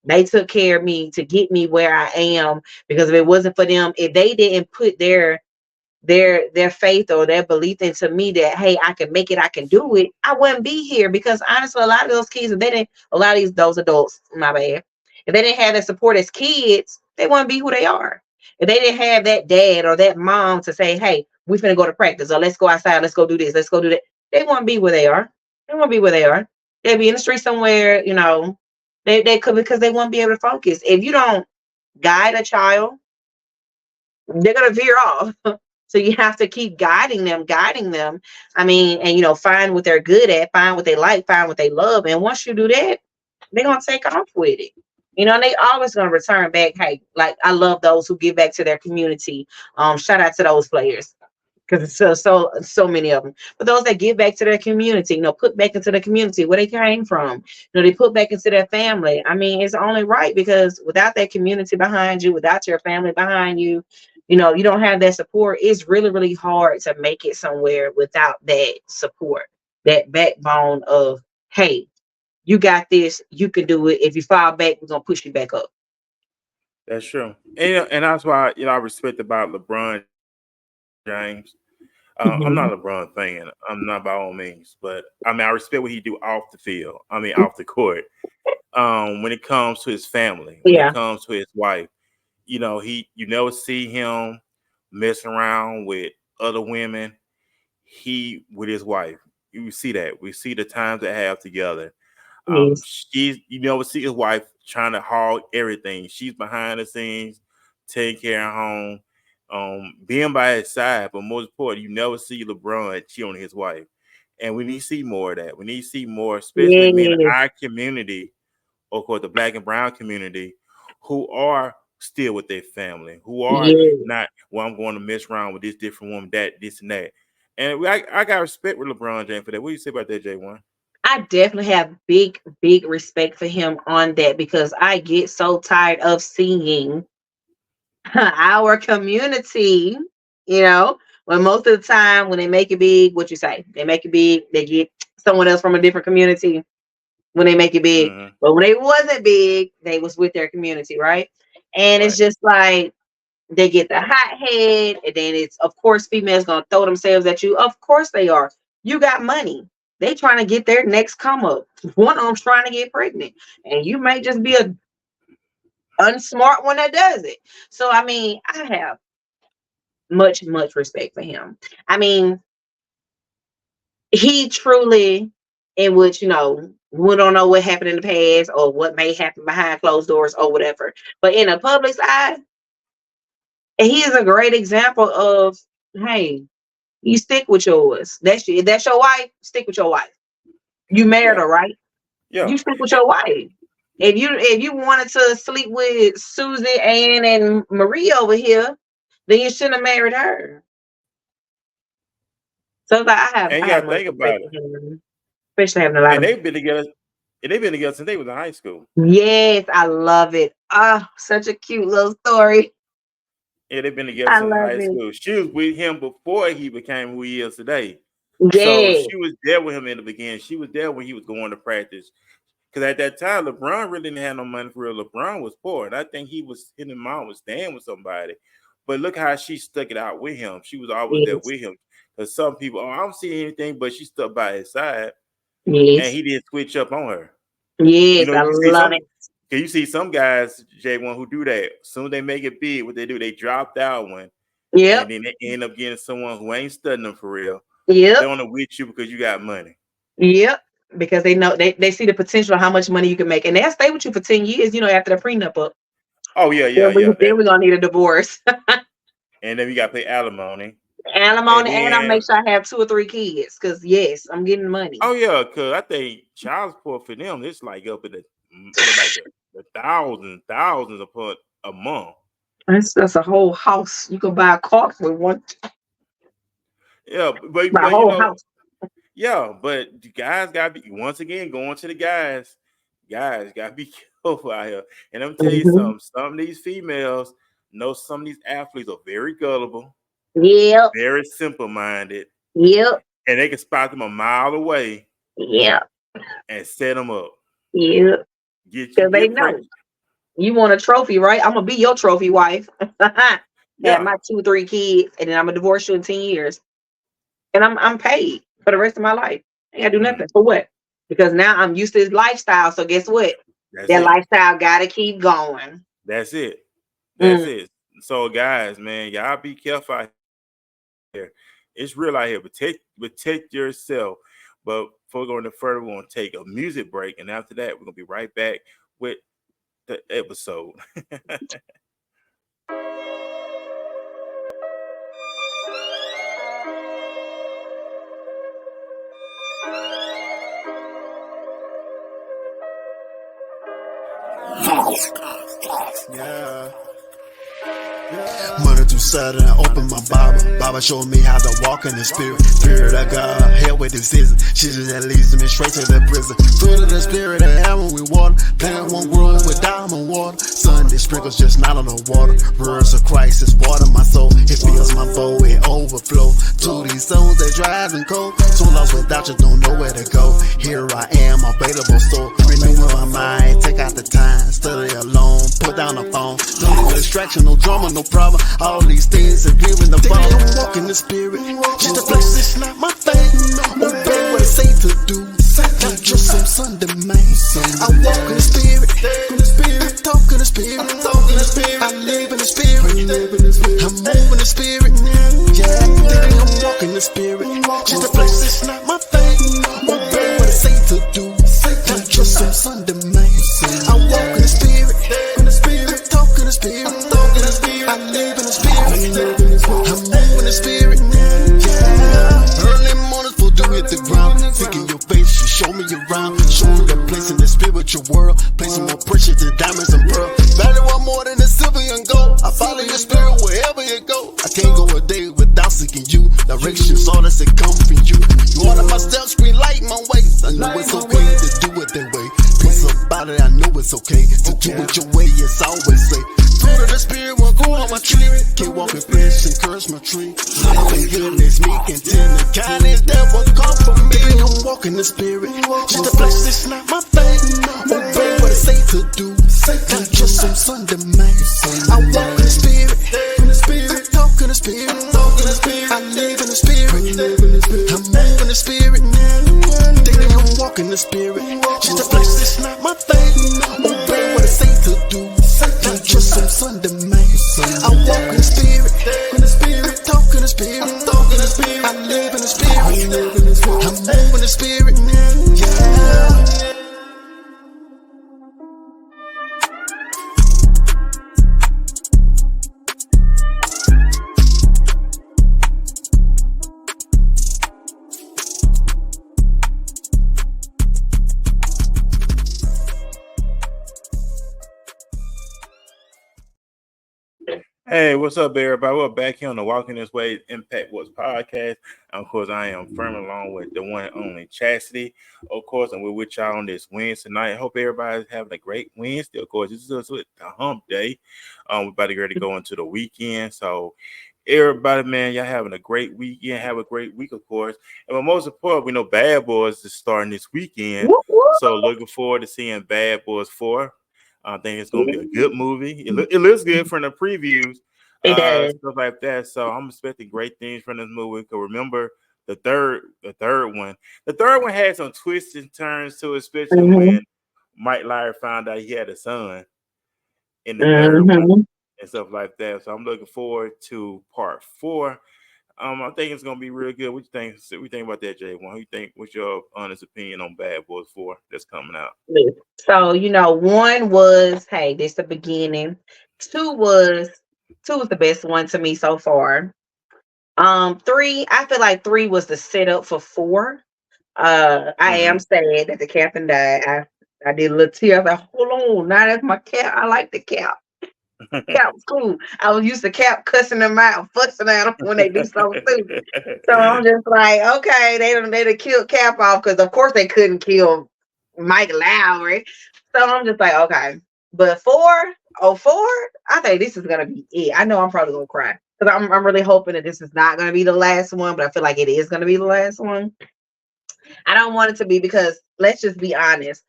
They took care of me to get me where I am. Because if it wasn't for them, if they didn't put their faith or their belief into me that hey, I can make it, I can do it, I wouldn't be here. Because honestly, a lot of those kids, if they didn't, a lot of those adults, my bad, if they didn't have the support as kids, they wouldn't be who they are. If they didn't have that dad or that mom to say, hey, we finna go to practice or let's go outside, let's go do this, let's go do that, they wouldn't be where they are. They won't be where they are. They'd be in the street somewhere, they could because they won't be able to focus. If you don't guide a child, they're gonna veer off. So you have to keep guiding them. I mean, and find what they're good at, find what they like, find what they love. And once you do that, they're gonna take off with it. And they always gonna return back. Hey, like I love those who give back to their community. Shout out to those players because it's so many of them. But those that give back to their community, put back into the community where they came from. They put back into their family. I mean, it's only right because without that community behind you, without your family behind you, you don't have that support. It's really, really hard to make it somewhere without that support, that backbone of, hey, you got this, you can do it. If you fall back, we're gonna push you back up. That's true. And that's why I respect about LeBron. James. I'm not a LeBron fan. I'm not by all means, but I mean I respect what he do off the field. I mean off the court. When it comes to his family, when it Yeah, comes to his wife, you never see him messing around with other women. He with his wife. You see that. We see the times they have together. yes, You never see his wife trying to haul everything. She's behind the scenes, taking care of home, being by his side. But most important, you never see LeBron cheat on his wife. And we need to see more of that. We need to see more, especially men in yes, our community, or of course the black and brown community, who are still with their family, who are yes. not, well, I'm going to mess around with this different woman, that, this, and that. And I got respect with LeBron James for that. What do you say about that, J1? I definitely have big, big respect for him on that because I get so tired of seeing our community, when most of the time when they make it big, what you say, they make it big, they get someone else from a different community when they make it big. Mm-hmm. But when they wasn't big, they was with their community, right? And it's Right. just like they get the hot head, and then it's of course females gonna throw themselves at you. Of course they are. You got money. They trying to get their next come up. One of them's trying to get pregnant, and you may just be a unsmart one that does it. So I mean, I have much, much respect for him. I mean, he truly, in which we don't know what happened in the past or what may happen behind closed doors or whatever. But in a public eye, he is a great example of, hey, you stick with yours. That's your wife. Stick with your wife. You married Yeah. her, right? Yeah. You stick with your wife. If you wanted to sleep with Susie, Ann, and Marie over here, then you shouldn't have married her. So it's like, And I you have gotta much think respect about it. for him, especially having a lot And of. they've been together. And they've been together since they was in high school. Yes, I love it. Ah, such a cute little story. Yeah, they've been together I since love high it. school. She was with him before he became who he is today. So Yes, she was there with him in the beginning. She was there when he was going to practice. Because at that time, LeBron really didn't have no money for real. LeBron was poor. And I think his mom was staying with somebody. But look how she stuck it out with him. She was always there yes, with him. Because some people, I don't see anything, but she stuck by his side. And yes, he didn't switch up on her. yes. I You see love it. can you see some guys, J1, who do that? As soon as they make it big, what they do, they drop that one, and Yep, then they end up getting someone who ain't studying them for real. They yep, want to with you because you got money. yep. Because they know they see the potential of how much money you can make, and they'll stay with you for 10 years. After the prenup up, Oh yeah, yeah, then yeah. we're gonna need a divorce, And then we got to pay alimony, and alimony, and I'll make then sure I have 2 or 3 kids. Because yes, I'm getting money. oh yeah, because I think child support for them it's like up in the thousands upon a month. That's a whole house. You can buy a car with one, Yeah, but buy a but whole house. yeah, but the guys gotta be once again going to the guys. Guys gotta be careful out here. And I'm tell you Hmm. something. Some of these females know some of these athletes are very gullible, Yep, very simple-minded, yep, and they can spot them a mile away yep, and set them up. yep. Because they Get know. pregnant. You want a trophy, right? I'm gonna be your trophy wife. Have Yeah. my 2, 3 kids, and then I'm gonna divorce you in 10 years. And I'm paid for the rest of my life. I ain't gotta do Mm, nothing. For what? Because now I'm used to his lifestyle. So guess what? that's That it. lifestyle gotta keep going. That's it. That's Mm. it. So guys, man, y'all be careful out here. It's real out here. Protect yourself. But before going no further, we're gonna take a music break, and after that, we're gonna be right back with the episode. Yeah. Monday through Saturday, I open my Bible. Bible showed me how to walk in the spirit. Spirit of God, hell with decision. Shit that leads me straight to the prison. Fruit of the spirit, the hammer with water. Plant won't grow with diamond water. Sunday sprinkles just not on the water. Words of Christ is water my soul. It fills my bowl, it overflow. To these souls that dries and cold. So lost without you, don't know where to go. Here I am, available store. Renewing my mind, take out the time. Study alone, put down the phone. No distraction, no drama, no problem. All these things and viewing the fall. I'm walking the spirit. Just the flesh is not my thing. Obey what I say to do. Not just some Sunday man. I walk in the spirit. I talk in the spirit. I live in the spirit. I'm moving the spirit. Yeah, I'm walking the spirit. Just the flesh is not my thing. Obey what I say to do. Not just some Sunday man. I walk in the spirit. I talk in the spirit. I live in the spirit. I'm moving the spirit. Yeah. Early mornings before do hit the ground. Thinking your face, you show me around. Show me the place in the spiritual world. Placing more precious than diamonds and pearl. Value one more than the silver and gold. I follow your spirit wherever you go. I can't go a day without seeking you. Directions, all that's that come from you. You order my steps, green light my way. I know it's okay to do it that way. Peace about it, I know it's okay to do it your way. It's always say. Fruit of the spirit will grow on my tree. Can't walk in flesh and curse my tree. Love and goodness, meek and tender kindness that will come from me. I'm walking the spirit. Just the flesh is not my thing. Obey what I say to do. Not just some Sunday man. I walk in the spirit. I talk in the spirit. I live in the spirit. I'm moving the spirit. Daily I'm walking the spirit. Just the flesh is not my thing. Obey what I say to do. Not just some Sunday man. I walk in the spirit. I talk in the spirit. I live in the spirit. I'm moving the spirit. Yeah. Hey, what's up, everybody? We're back here on the Walking This Way Impact What's podcast. And of course, I am firm along with the one and only Chastity, of course, and we're with y'all on this Wednesday night. I hope everybody's having a great Wednesday. Of course, this is the hump day. We're about to get ready to go into the weekend. So, everybody, man, y'all having a great weekend. Have a great week, of course. And but most important, we know Bad Boys is starting this weekend. So, looking forward to seeing Bad Boys 4. I think it's going to be a good movie. It looks good from the previews, It does. stuff like that. So I'm expecting great things from this movie. Because remember, the third one had some twists and turns to it, especially when Mike Lyer found out he had a son in the third one and stuff like that. So I'm looking forward to part 4. I think it's gonna be real good. What you think? What you think about that, Jay? What you think? What's your honest opinion on Bad Boys 4 that's coming out? So, one was, hey, this the beginning. Two was the best one to me so far. Three, I feel like 3 was the setup for 4. I am sad that the captain died. I did a little tear. I was like, hold on, now that's my cap. I like the cap. Cap was cool. I was used to Cap cussing them out, fussing at them when they do something stupid. So I'm just like, okay, they done killed Cap off because of course they couldn't kill Mike Lowry. So I'm just like, okay. But 404, I think this is gonna be it. I know I'm probably gonna cry because I'm really hoping that this is not gonna be the last one, but I feel like it is gonna be the last one. I don't want it to be because let's just be honest.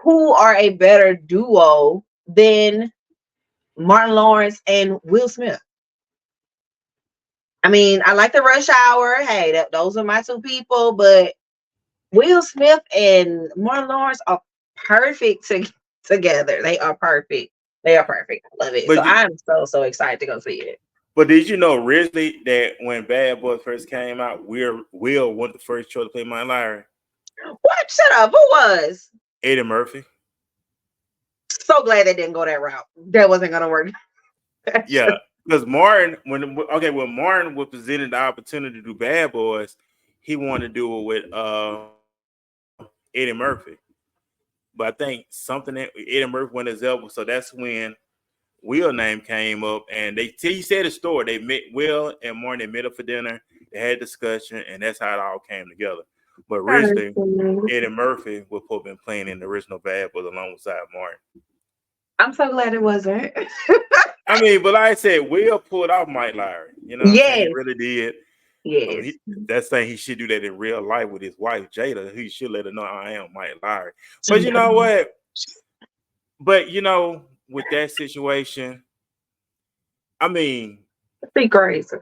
Who are a better duo than Martin Lawrence and Will Smith? I mean, I like the Rush Hour. Hey, those are my two people, but Will Smith and Martin Lawrence are perfect together. They are perfect. They are perfect. I love it. But so I'm so excited to go see it. But did you know originally that when Bad Boys first came out, Will wasn't the first choice to play Mike Lowry? What? Shut up. Who was? Eddie Murphy. So glad they didn't go that route. That wasn't gonna work. Yeah, because Martin, when Martin was presented the opportunity to do Bad Boys, he wanted to do it with Eddie Murphy. But I think something that Eddie Murphy went his elbow, so that's when Will name came up, and he said a story. They met Will and Martin. They met up for dinner. They had a discussion, and that's how it all came together. But originally, Eddie Murphy was supposed to been playing in the original Bad Boys alongside Martin. I'm so glad it wasn't. I mean, but like I said, Will pulled off Mike Lowry. You know what I'm saying? He really did. Yes. I mean, that's saying he should do that in real life with his wife, Jada. He should let her know I am Mike Lowry. But you know what? But, with that situation, I mean, Be crazy.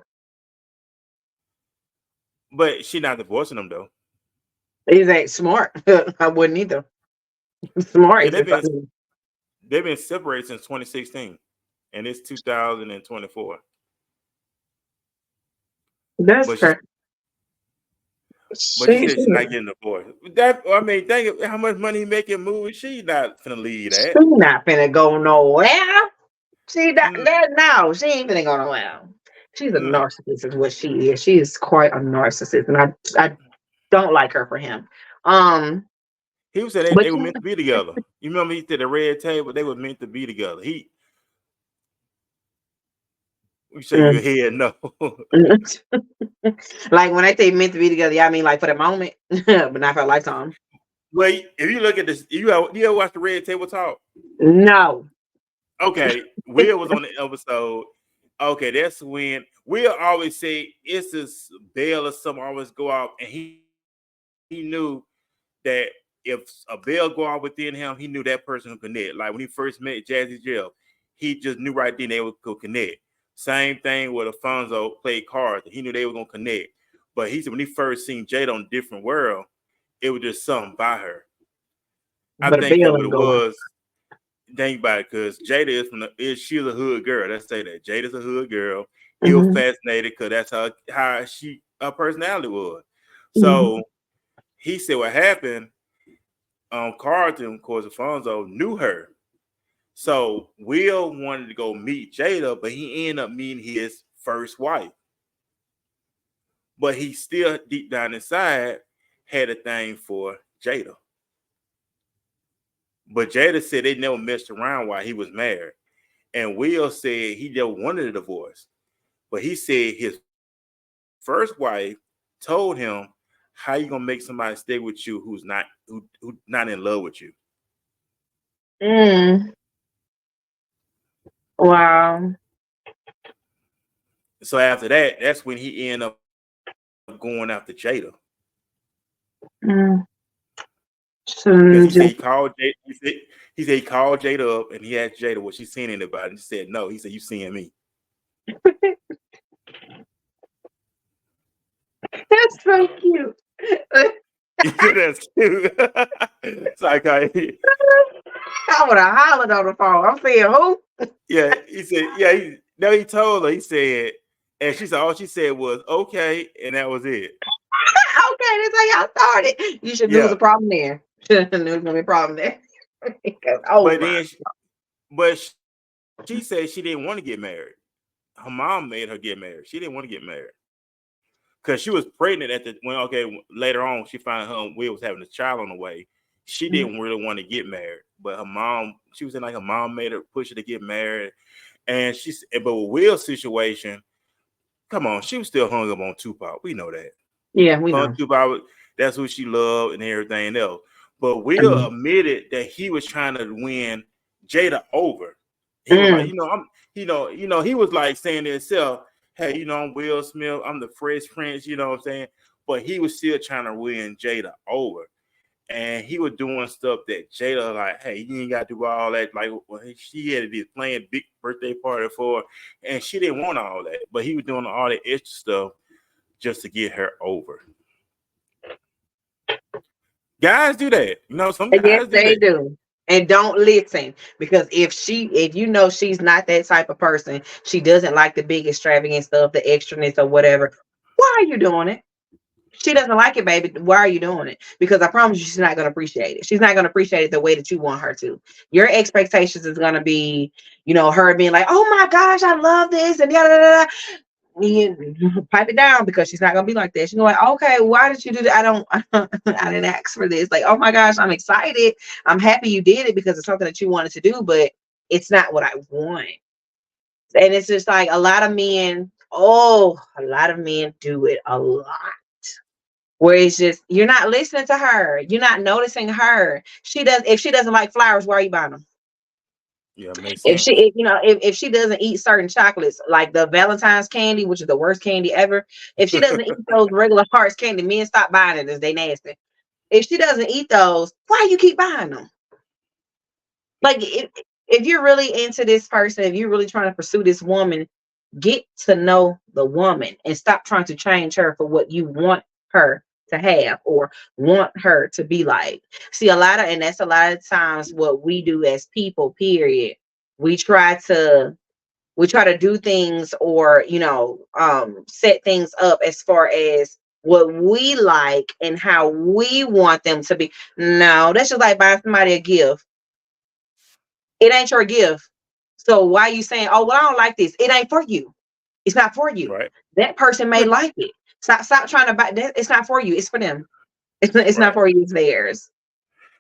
but she not divorcing him though. Is that smart? I wouldn't either. Smart Yeah, is just they've been separated since 2016, and it's 2024. that's But she crazy. but she She, said she's not getting divorced. That I mean, think of how much money he making moving. She not finna leave she that. not finna go nowhere. She not Mm, that no, she ain't finna go nowhere. She's a no. narcissist, is what she is. She is quite a narcissist, and I don't like her for him. Um, He was saying but they were meant to be together. You remember he said the red table, they were meant to be together. You say your mm, head no. like when I say meant to be together, yeah, I mean like for the moment, but not for a lifetime. Well, if you look at this, you ever watch the red table talk? No. Okay, Will was on the episode. Okay, that's when Will always say it's this bell or something always go off, and he knew that if a bell go off within him, he knew that person would connect. Like when he first met Jazzy Jeff, he just knew right then they would go connect. Same thing with Alfonso played cards. He knew they were gonna connect. But he said when he first seen Jada on Different World, it was just something by her. I But a think that bill what ain't it going. was. Think about it, because Jada she's a hood girl. Let's say that Jada's a hood girl. He was Hmm. fascinated because that's how her personality was. Hmm. So he said what happened. Carlton, of course, Alfonso knew her. So Will wanted to go meet Jada, but he ended up meeting his first wife. But he still deep down inside had a thing for Jada. But Jada said they never messed around while he was married. And Will said he never wanted a divorce. But he said his first wife told him, how you gonna make somebody stay with you who not in love with you? Mm. Wow. So after that, that's when he ended up going after Jada. Mm. Because he Shouldn't said he just called Jada, he said he called Jada up and he asked Jada what she seen anybody. And she said no. He said, you seeing me. that's so cute. He said that's cute. It's like I would have hollered on the phone. I'm saying who? yeah, he said, yeah, he told her, he said, and she said all she said was okay, and that was it. Okay, that's how y'all started. You should lose Yeah. a problem there. There's gonna be a problem there. Because, oh But my. then but she said she didn't want to get married. Her mom made her get married. She didn't want to get married because she was pregnant at the when okay later on she found her and Will was having a child on the way. She didn't really want to get married, but her mom she was in like her mom made her push her to get married, and but with Will's situation, come on, she was still hung up on Tupac. We know that. Yeah, we Her know. Tupac, that's who she loved and everything else. But Will Mm. admitted that he was trying to win Jada over. He was like, Mm. he was like saying to himself, hey, I'm Will Smith, I'm the Fresh Prince, you know what I'm saying? But he was still trying to win Jada over. And he was doing stuff that Jada, like, hey, you ain't got to do all that. Like, she had this playing big birthday party for her, and she didn't want all that. But he was doing all that extra stuff just to get her over. Guys do that. Some Yes, guys do they that. do. And don't listen because if you know she's not that type of person, she doesn't like the big extravagant stuff, the extraness or whatever. Why are you doing it? She doesn't like it, baby. Why are you doing it? Because I promise you, she's not going to appreciate it. She's not going to appreciate it the way that you want her to. Your expectations is going to be, her being like, "Oh my gosh, I love this," and yada yada. You pipe it down because she's not gonna be like that. She's going, okay, why did you do that? I didn't ask for this. Like, oh my gosh, I'm excited. I'm happy you did it because it's something that you wanted to do, but it's not what I want. And it's just like a lot of men do it a lot. Where it's just you're not listening to her, you're not noticing her. If she doesn't like flowers, why are you buying them? Yeah, makes If sense. if she doesn't eat certain chocolates, like the Valentine's candy, which is the worst candy ever, if she doesn't eat those regular hearts candy, men stop buying it as they nasty. If she doesn't eat those, why you keep buying them? Like if you're really into this person, if you're really trying to pursue this woman, Get to know the woman and stop trying to change her for what you want her to have or want her to be like. See, and that's a lot of times what we do as people, period. We try to do things, or set things up as far as what we like and how we want them to be. No, that's just like buying somebody a gift. It ain't your gift. So why are you saying, oh, well, I don't like this? It ain't for you. It's not for you. Right. That person may like it. Stop trying to buy that. It's not for you. It's for them. It's not Right. for you. It's theirs.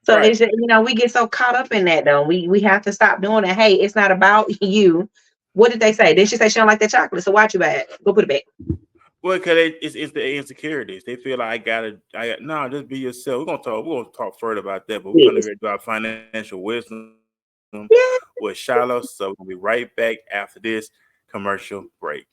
So Right. it's we get so caught up in that though. We have to stop doing it. Hey, it's not about you. What did they say? Did she say she don't like that chocolate? So why'd you buy it? Go put it back. Well, because it's the insecurities. They feel like no, just be yourself. We're gonna talk further about that, but we're gonna Yes. get about financial wisdom Yeah. with Shiloh. So we'll be right back after this commercial break.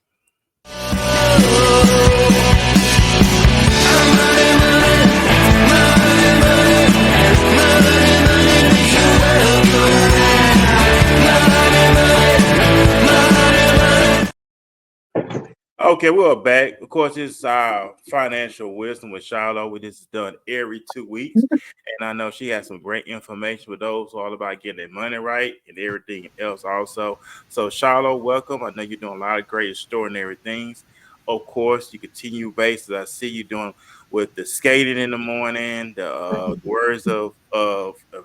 Okay, we're back. Of course, it's our financial wisdom with Shiloh. This is done every 2 weeks, and I know she has some great information for those who are all about getting their money right and everything else also. So, Shiloh, welcome. I know you're doing a lot of great extraordinary things. Of course, you continue bases. I see you doing with the skating in the morning, the words of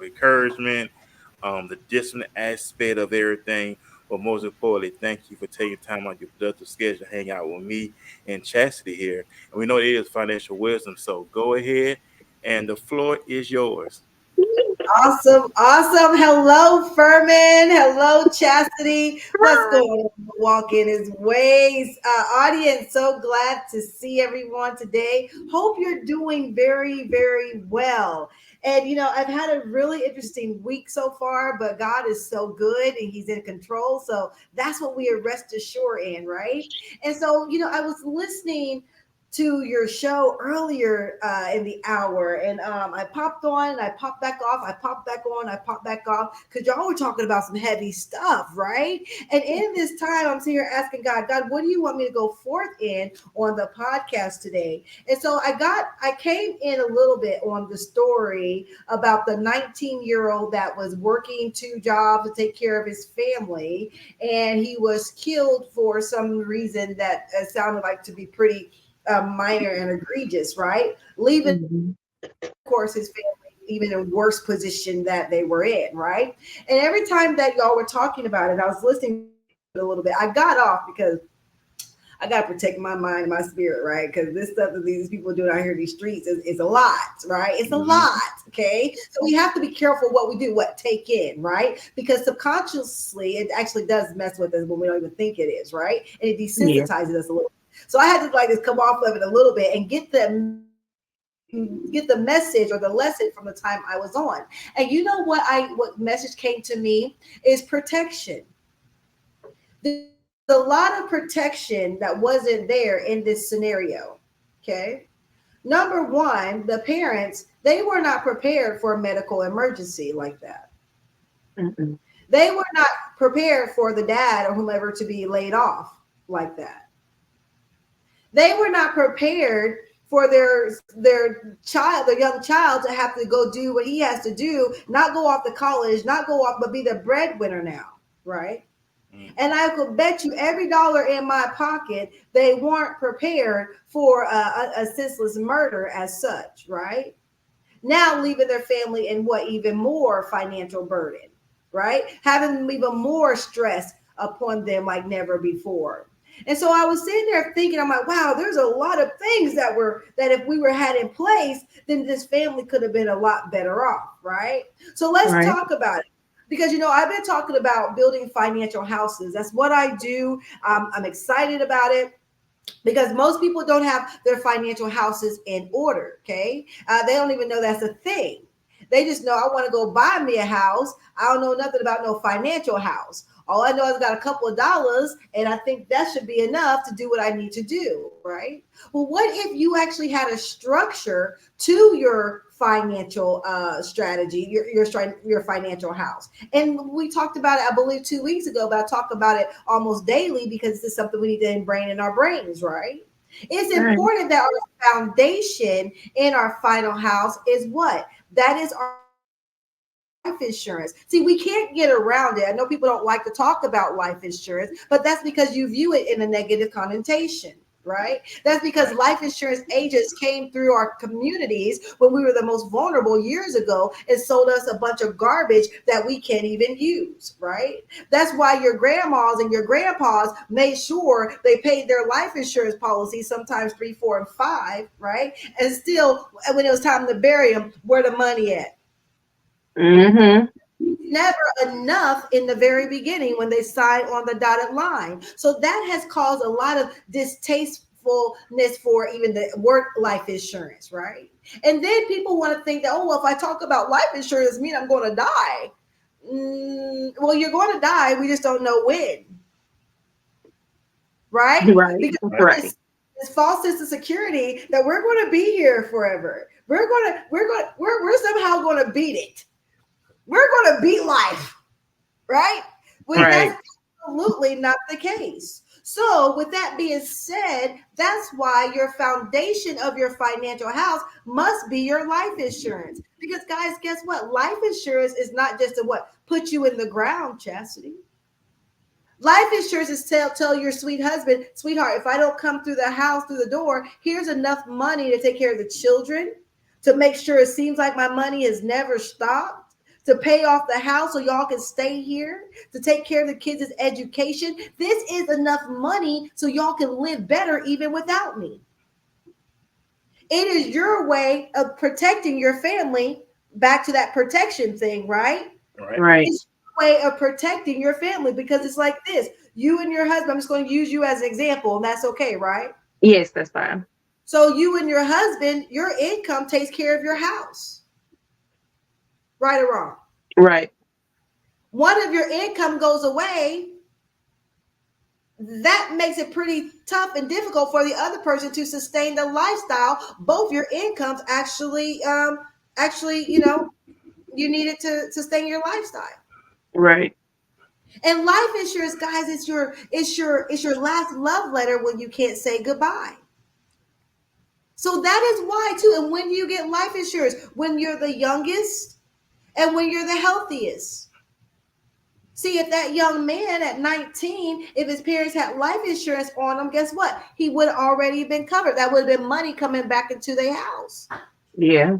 encouragement, the discipline aspect of everything. But most importantly, thank you for taking time out your productive schedule to hang out with me and Chastity here. And we know it is financial wisdom, so go ahead and the floor is yours. Awesome, awesome. Hello, Furman. Hello, Chastity. What's going on? Walk in his ways. Audience, so glad to see everyone today. Hope you're doing very, very well. And I've had a really interesting week so far, but God is so good and He's in control. So that's what we are rest assured in, right? And so, I was listening to your show earlier in the hour, and I popped on and I popped back off. I popped back on. I popped back off because y'all were talking about some heavy stuff, right? And in this time, I'm sitting here asking God, what do you want me to go forth in on the podcast today? And so I came in a little bit on the story about the 19-year-old that was working 2 jobs to take care of his family, and he was killed for some reason that sounded like to be pretty minor and egregious, right? Leaving, Mhm. of course, his family even in worse position that they were in, right? And every time that y'all were talking about it, I was listening a little bit. I got off because I got to protect my mind and my spirit, right? Because this stuff that these people are doing out here in these streets is a lot, right? It's a Mhm. lot, okay? So we have to be careful what we do, what take in, right? Because subconsciously, it actually does mess with us when we don't even think it is, right? And it Yeah. desensitizes us a little. So I had to like just come off of it a little bit and get the message or the lesson from the time I was on. And you know what message came to me is protection. There's a lot of protection that wasn't there in this scenario. Okay. Number one, the parents, they were not prepared for a medical emergency like that. Mm-mm. They were not prepared for the dad or whomever to be laid off like that. They were not prepared for their child, their young child, to have to go do what he has to do, not go off to college, not go off, but be the breadwinner now, right? Mhm. And I could bet you every dollar in my pocket, they weren't prepared for a senseless murder as such, right? Now leaving their family in what even more financial burden, right? Having even more stress upon them like never before. And so I was sitting there thinking, I'm like, wow, there's a lot of things that if we were had in place, then this family could have been a lot better off, right? So let's Right. talk about it. Because I've been talking about building financial houses. That's what I do. I'm excited about it because most people don't have their financial houses in order. Okay, they don't even know that's a thing. They just know I want to go buy me a house. I don't know nothing about no financial house. All I know is I got a couple of dollars, and I think that should be enough to do what I need to do, right? Well, what if you actually had a structure to your financial strategy, your financial house. And we talked about it, I believe, 2 weeks ago, but I talk about it almost daily because this is something we need to ingrain in our brains, right? It's Right. important that our foundation in our final house is what? That is our life insurance. See, we can't get around it. I know people don't like to talk about life insurance, but that's because you view it in a negative connotation, right? That's because life insurance agents came through our communities when we were the most vulnerable years ago and sold us a bunch of garbage that we can't even use, right? That's why your grandmas and your grandpas made sure they paid their life insurance policy, sometimes 3, 4, and 5, right? And still, when it was time to bury them, where the money at? Mm-hmm. Never enough in the very beginning when they sign on the dotted line. So that has caused a lot of distastefulness for even the work life insurance, right? And then people want to think that, oh, well, if I talk about life insurance, mean I'm going to die. Well, you're going to die. We just don't know when, right? Right. Because Right. this false sense of security that we're going to be here forever. We're somehow going to beat it. We're going to beat life, right? When Right. that's absolutely not the case. So, with that being said, that's why your foundation of your financial house must be your life insurance. Because, guys, guess what? Life insurance is not just to what? Put you in the ground, Chastity. Life insurance is tell your sweet husband, sweetheart, if I don't come through the house, through the door, here's enough money to take care of the children, to make sure it seems like my money has never stopped, to pay off the house so y'all can stay here, to take care of the kids' education. This is enough money so y'all can live better even without me. It is your way of protecting your family. Back to that protection thing, right? Right. Right. It's your way of protecting your family because it's like this. You and your husband, I'm just going to use you as an example, and that's okay, right? Yes, that's fine. So you and your husband, your income takes care of your house. Right or wrong? Right. One of your income goes away, that makes it pretty tough and difficult for the other person to sustain the lifestyle. Both your incomes actually, you need it to sustain your lifestyle. Right. And life insurance, guys, it's your last love letter when you can't say goodbye. So that is why too. And when you get life insurance, when you're the youngest and when you're the healthiest. See, if that young man at 19, if his parents had life insurance on him, guess what? He would have already been covered. That would have been money coming back into their house. Yeah.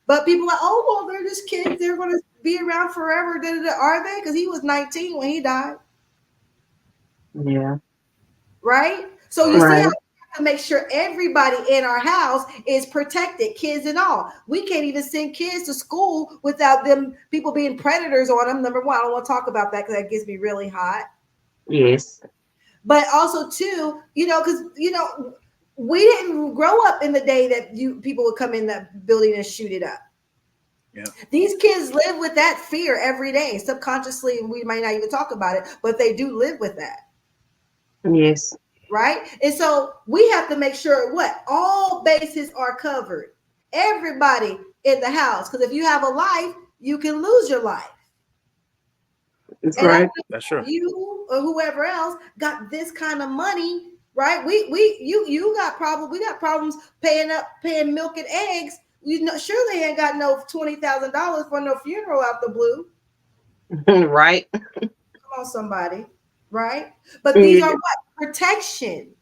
But people are like, oh, well, they're just kids. They're going to be around forever. Are they? Because he was 19 when he died. Yeah. Right? So you see how Right. we have to make sure everybody in our house is protected, kids and all. We can't even send kids to school without them people being predators on them. Number one, I don't want to talk about that because that gets me really hot. Yes. But also too, because we didn't grow up in the day that people would come in that building and shoot it up. Yeah. These kids live with that fear every day, subconsciously, and we might not even talk about it, but they do live with that. Yes. Right? And so we have to make sure all bases are covered. Everybody in the house. Because if you have a life, you can lose your life. That's And I right. know That's true. you or whoever else got this kind of money, right? You got problems. We got problems paying milk and eggs. Sure they ain't got no $20,000 for no funeral out the blue. Right. Come on, somebody, right? But these Yeah. are protection.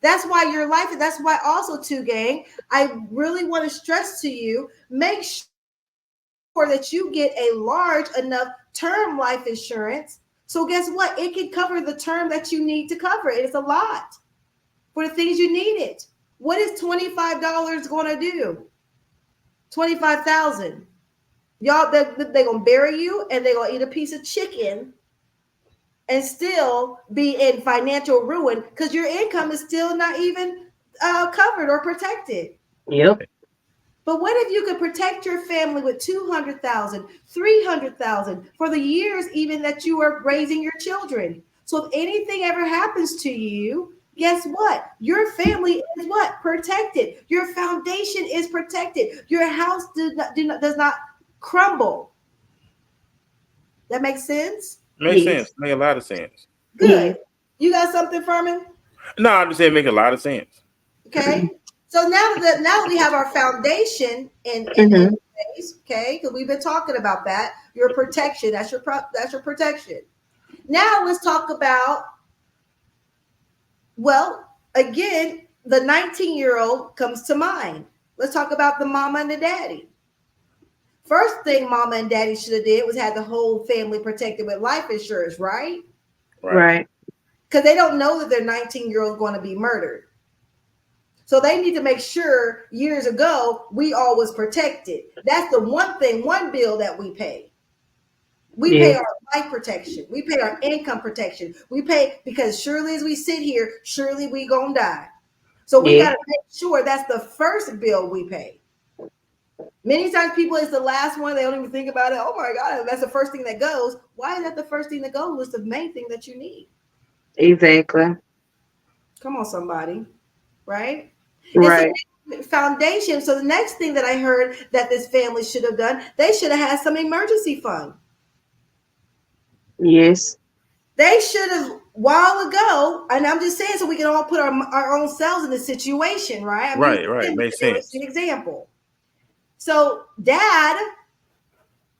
That's why your life. That's why also too, gang. I really want to stress to you: make sure that you get a large enough term life insurance. So guess what? It can cover the term that you need to cover. It's a lot for the things you need it. What is $25 going to do? 25,000. Y'all, they're going to bury you and they're going to eat a piece of chicken and still be in financial ruin because your income is still not even covered or protected. Yep. But what if you could protect your family with 200,000, 300,000 for the years even that you are raising your children? So if anything ever happens to you, guess what? Your family is what? Protected. Your foundation is protected. Your house does not crumble. That makes sense? Makes Yes. sense. Make a lot of sense. Yes. Good. You got something, Furman? No, I'm just saying make a lot of sense. Okay. So now we have our foundation in Mm-hmm. place, okay? Because we've been talking about that. Your protection. That's your protection. Now let's talk about, well, again, the 19-year-old comes to mind. Let's talk about the mama and the daddy. First thing mama and daddy should have did was had the whole family protected with life insurance, right? Right. Right. Because they don't know that their 19-year-old is going to be murdered. So they need to make sure years ago we all was protected. That's the one bill that we pay. We pay Yes. our life protection. We pay our income protection. We pay because surely as we sit here, surely we gonna die. So we got Yes. to make sure that's the first bill we pay. Many times people, it's the last one. They don't even think about it. Oh my God, that's the first thing that goes. Why is that the first thing that goes? It's the main thing that you need. Exactly. Come on, somebody. Right? And so Right. foundation. So the next thing that I heard that this family should have done, they should have had some emergency fund. Yes. They should have while ago, and I'm just saying so we can all put our own selves in this situation, right? I'm using Right. Right. him as Makes an sense. example. So dad,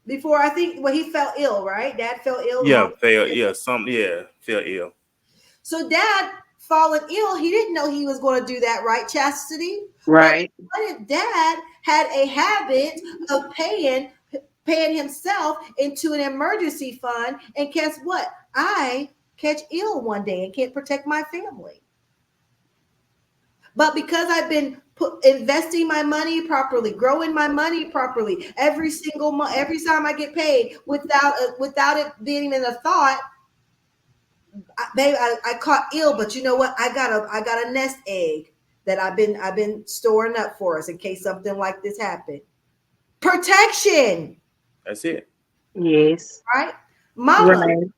before I think he fell ill, right? Dad fell ill. Yeah. Mom. Fail. Yeah. Yeah. Feel ill. So dad fallen ill. He didn't know he was going to do that, right? Chastity. But Right. what if dad had a habit of paying himself into an emergency fund? And guess what? I catch ill one day and can't protect my family. But because I've been investing my money properly, growing my money properly every single month, every time I get paid, without it being in a thought, I caught ill. But you know what? I got a nest egg that I've been storing up for us in case something like this happened. Protection, That's it. Yes. right? Mama, Right.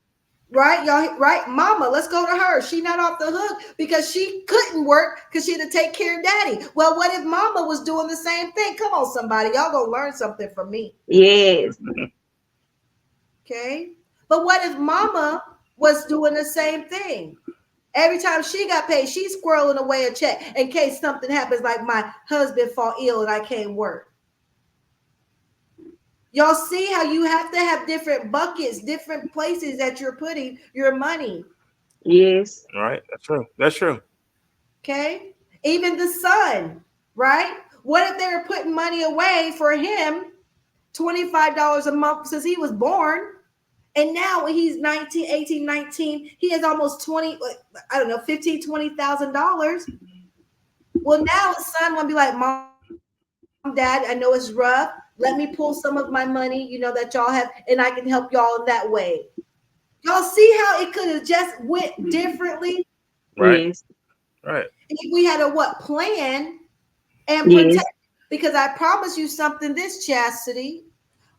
right, y'all, right? Mama, let's go to her. She not off the hook because she couldn't work because she had to take care of daddy. Well, what if mama was doing the same thing? Come on, somebody. Y'all gonna learn something from me. Yes. Okay. But what if mama was doing the same thing? Every time she got paid, she's squirreling away a check in case something happens, like my husband fall ill and I can't work. Y'all see how you have to have different buckets, different places that you're putting your money. Yes. Right. That's true. That's true. Okay. Even the son, right? What if they were putting money away for him, $25 a month since he was born? And now when he's 19, 18, 19, he has almost 20, I don't know, 15, $20,000. Well, now his son will be like, Mom, Dad, I know it's rough. Let me pull some of my money, that y'all have, and I can help y'all in that way. Y'all see how it could have just went differently? Right. Yes. Right. If we had a plan and Yes. protect, because I promise you something, this Chastity,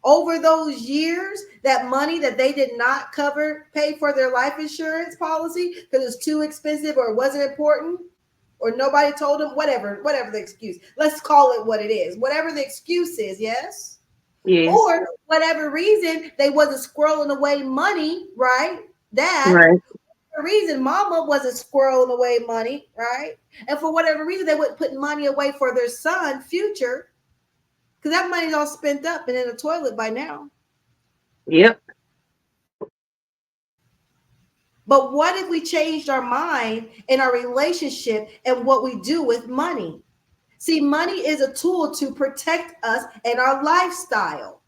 over those years, that money that they did not pay for their life insurance policy because it's too expensive or it wasn't important, or nobody told them, whatever the excuse. Let's call it what it is. Whatever the excuse is, yes? Yes. Or whatever reason they wasn't squirreling away money, right? Dad, Right. for reason mama wasn't squirreling away money, right? And for whatever reason they wouldn't put money away for their son future, because that money's all spent up and in the toilet by now. Yep. But what if we changed our mind in our relationship and what we do with money? See, money is a tool to protect us and our lifestyle.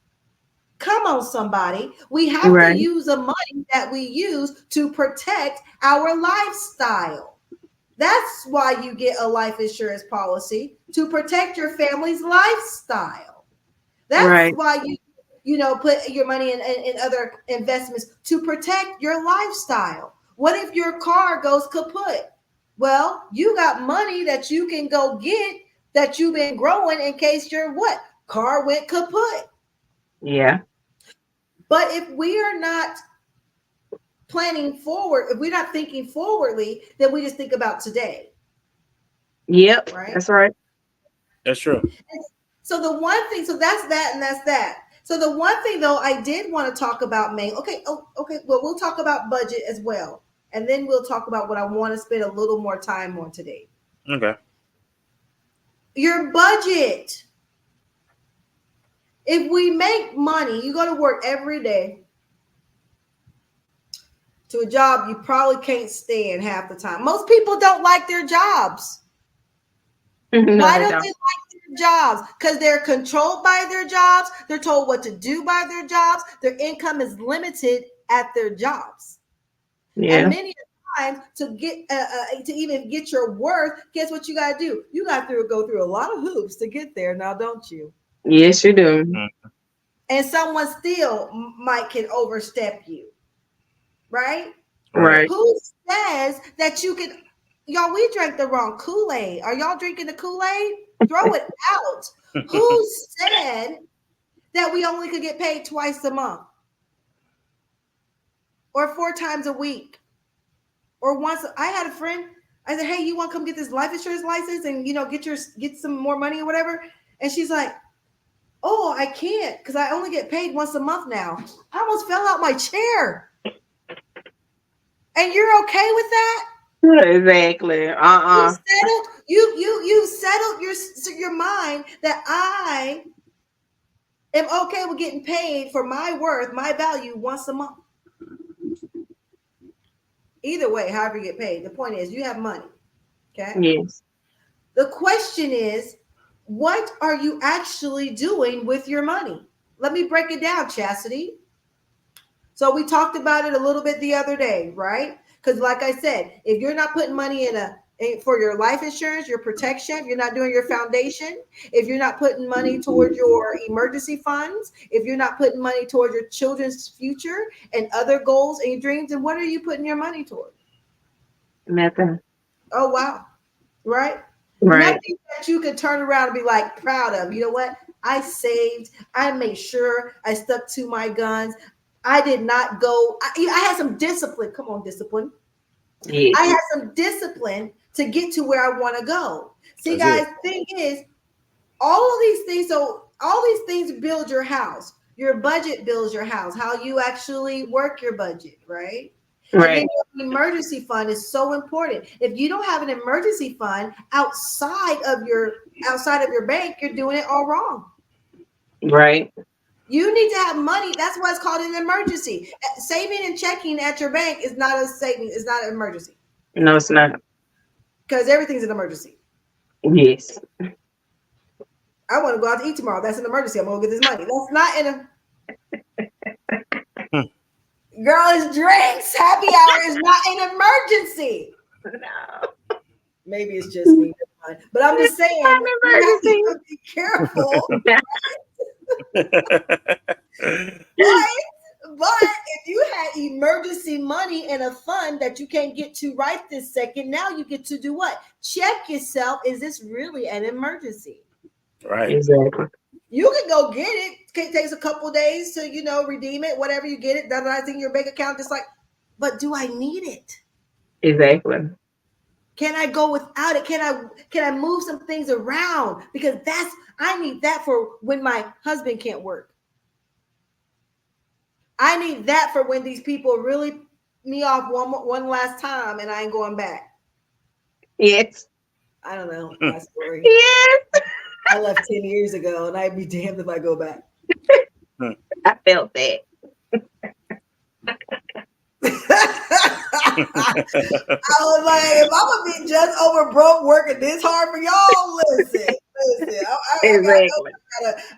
Come on, somebody. We have to Right. use the money that we use to protect our lifestyle. That's why you get a life insurance policy, to protect your family's lifestyle. That's Right. why you put your money in other investments, to protect your lifestyle. What if your car goes kaput? Well, you got money that you can go get that you've been growing in case your car went kaput. Yeah. But if we are not planning forward, if we're not thinking forwardly, then we just think about today. Yep, Right. that's right. That's true. So the one thing, so that's that, and that's that. So the one thing though, I did want to talk about May. Okay, okay. Well, we'll talk about budget as well, and then we'll talk about what I want to spend a little more time on today. Okay. Your budget. If we make money, you go to work every day to a job you probably can't stand half the time. Most people don't like their jobs. No, Why they don't don't. they like their jobs? Because they're controlled by their jobs. They're told what to do by their jobs. Their income is limited at their jobs. Yeah. And many times to get to even get your worth, guess what you got to do? You got to go through a lot of hoops to get there. Now, don't you? Yes, you do. And someone still might can overstep you, right? Right. Who says that you can? Y'all, we drank the wrong Kool-Aid. Are y'all drinking the Kool-Aid? Throw it out. Who said that we only could get paid twice a month? Or 4 times a week? Or once? I had a friend. I said, hey, you want to come get this life insurance license and, you know, get some more money or whatever? And she's like, oh, I can't because I only get paid once a month now. I almost fell out my chair. And you're okay with that? Exactly. You settled your mind that I am okay with getting paid for my worth, my value once a month. Either way, however you get paid. The point is you have money. Okay. Yes. The question is, what are you actually doing with your money? Let me break it down, Chastity. So we talked about it a little bit the other day, right? Because like I said, if you're not putting money for your life insurance, your protection, if you're not doing your foundation, if you're not putting money towards your emergency funds, if you're not putting money towards your children's future and other goals and dreams, then what are you putting your money toward? Nothing. Oh, wow. Right? Right. Nothing that you can turn around and be like proud of. You know what? I saved. I made sure I stuck to my guns. I did not go. I had some discipline. Come on, discipline. Yes. I had some discipline to get to where I want to go. See, That's guys, thing is, all of these things. So all these things build your house. Your budget builds your house. How you actually work your budget, right? Right. And then your emergency fund is so important. If you don't have an emergency fund outside of your bank, you're doing it all wrong. Right. You need to have money. That's why it's called an emergency. Saving and checking at your bank is not a saving. It's not an emergency. No, it's not. Because everything's an emergency. Yes. I want to go out to eat tomorrow. That's an emergency. I'm gonna get this money. That's not in a girl. It's drinks. Happy hour is not an emergency. No. Maybe it's just me, but I'm just saying. Not an emergency. You have to be careful. But if you had emergency money in a fund that you can't get to right this second, now you get to do what? Check yourself. Is this really an emergency? Right. Exactly. You can go get it. It takes a couple of days to, redeem it, whatever you get it. That's in your bank account. Just like, but do I need it? Exactly. Can I go without it? Can I move some things around? Because I need that for when my husband can't work. I need that for when these people really me off one last time and I ain't going back. Yes. I don't know my story. Yes. I left 10 years ago and I'd be damned if I go back. I felt that. I was like, if I'm gonna be just over broke working this hard for y'all, listen. Exactly.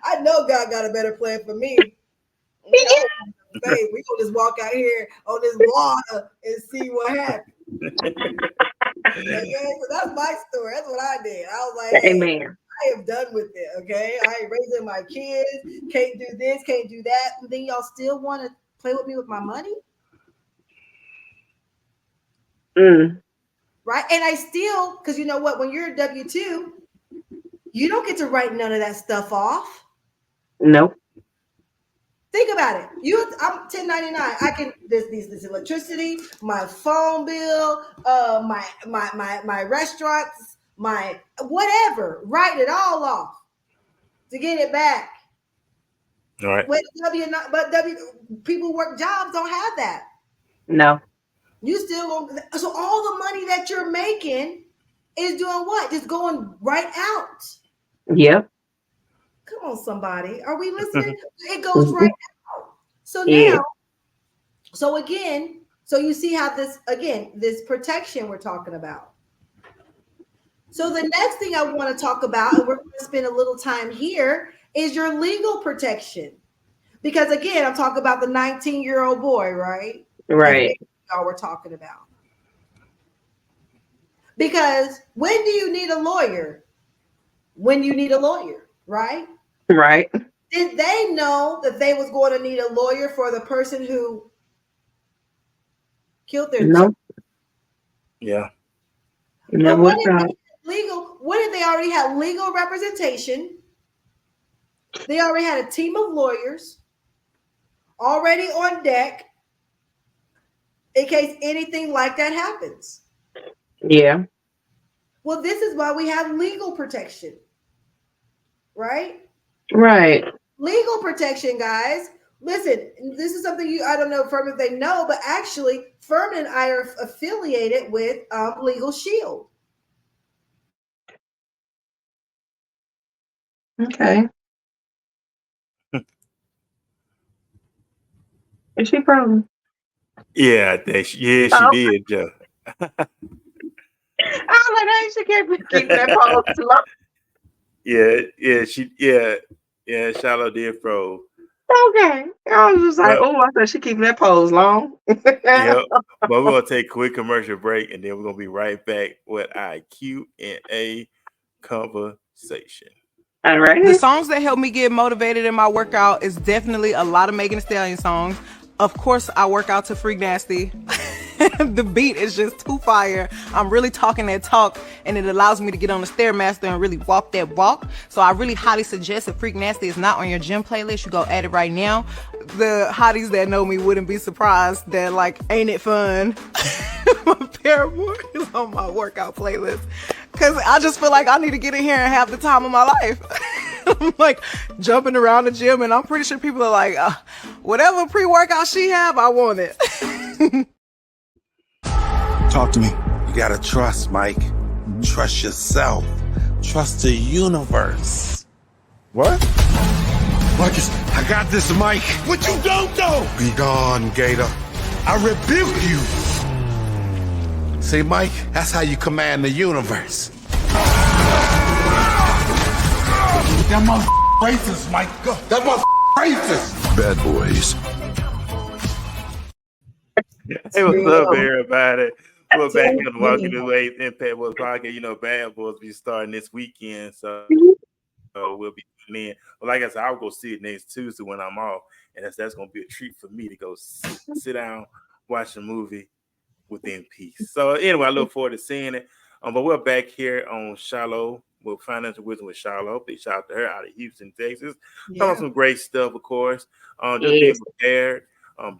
I know God got a better plan for me. Babe, we gonna just walk out here on this water and see what happens. Okay, so that's my story. That's what I did. I was like, hey, Amen. I am done with it. Okay, I ain't raising my kids. Can't do this. Can't do that. And then y'all still want to play with me with my money, right? And I still, because you know what? When you're a W-2, you don't get to write none of that stuff off. Nope. Think about it. I'm 1099. I can this electricity, my phone bill, my restaurants, my whatever. Write it all off to get it back. All right. But people who work jobs don't have that. No. You still so all the money that you're making is doing what? Just going right out. Yep. Come on, somebody. Are we listening? It goes right out. So Yeah. now, so again, so you see how this protection we're talking about. So the next thing I want to talk about, and we're going to spend a little time here, is your legal protection. Because again, I'm talking about the 19-year-old boy, right? Right. Y'all were talking about. Because when do you need a lawyer? When you need a lawyer, right? Right. Did they know that they was going to need a lawyer for the person who killed their child? Yeah. No. But what if they already had legal representation? They already had a team of lawyers already on deck in case anything like that happens. Yeah. Well, this is why we have legal protection, right? Right. Legal protection, guys. Listen, this is something I don't know if they know, but actually, Furman and I are affiliated with Legal Shield. Okay. Is she from? Yeah, she did, Joe. I was like, I should keep that pose too long. Shiloh did froze. Okay. I was just like, I thought she keeping that pose long. Yep. But we're gonna take a quick commercial break, and then we're gonna be right back with our Q&A conversation. All right. The songs that help me get motivated in my workout is definitely a lot of Megan Thee Stallion songs. Of course, I work out to Freak Nasty. The beat is just too fire. I'm really talking that talk, and it allows me to get on the Stairmaster and really walk that walk. So I really highly suggest if Freak Nasty is not on your gym playlist, you go add it right now. The hotties that know me wouldn't be surprised that, like, ain't it fun? My Paramore is on my workout playlist. Because I just feel like I need to get in here and have the time of my life. I'm like jumping around the gym, and I'm pretty sure people are like, whatever pre-workout she have, I want it. Talk to me. You gotta trust, Mike. Trust yourself. Trust the universe. What? Marcus, I got this, Mike. What you don't know? Be gone, Gator. I rebuke you. See, Mike, that's how you command the universe. That motherfucker racist, Mike. That motherfucker racist. Bad boys. Hey, what's up, everybody? We're back on the Walking the Ways Impact Boys podcast. You know, Bad Boys be starting this weekend, so we'll be tuning in. But like I said, I'll go see it next Tuesday when I'm off, and that's gonna be a treat for me to go sit down, watch a movie within peace. So anyway, I look forward to seeing it. But we're back here on Shiloh with Financial Wisdom with Shiloh. Big shout out to her out of Houston, Texas. Talking about some great stuff, of course. Just being prepared,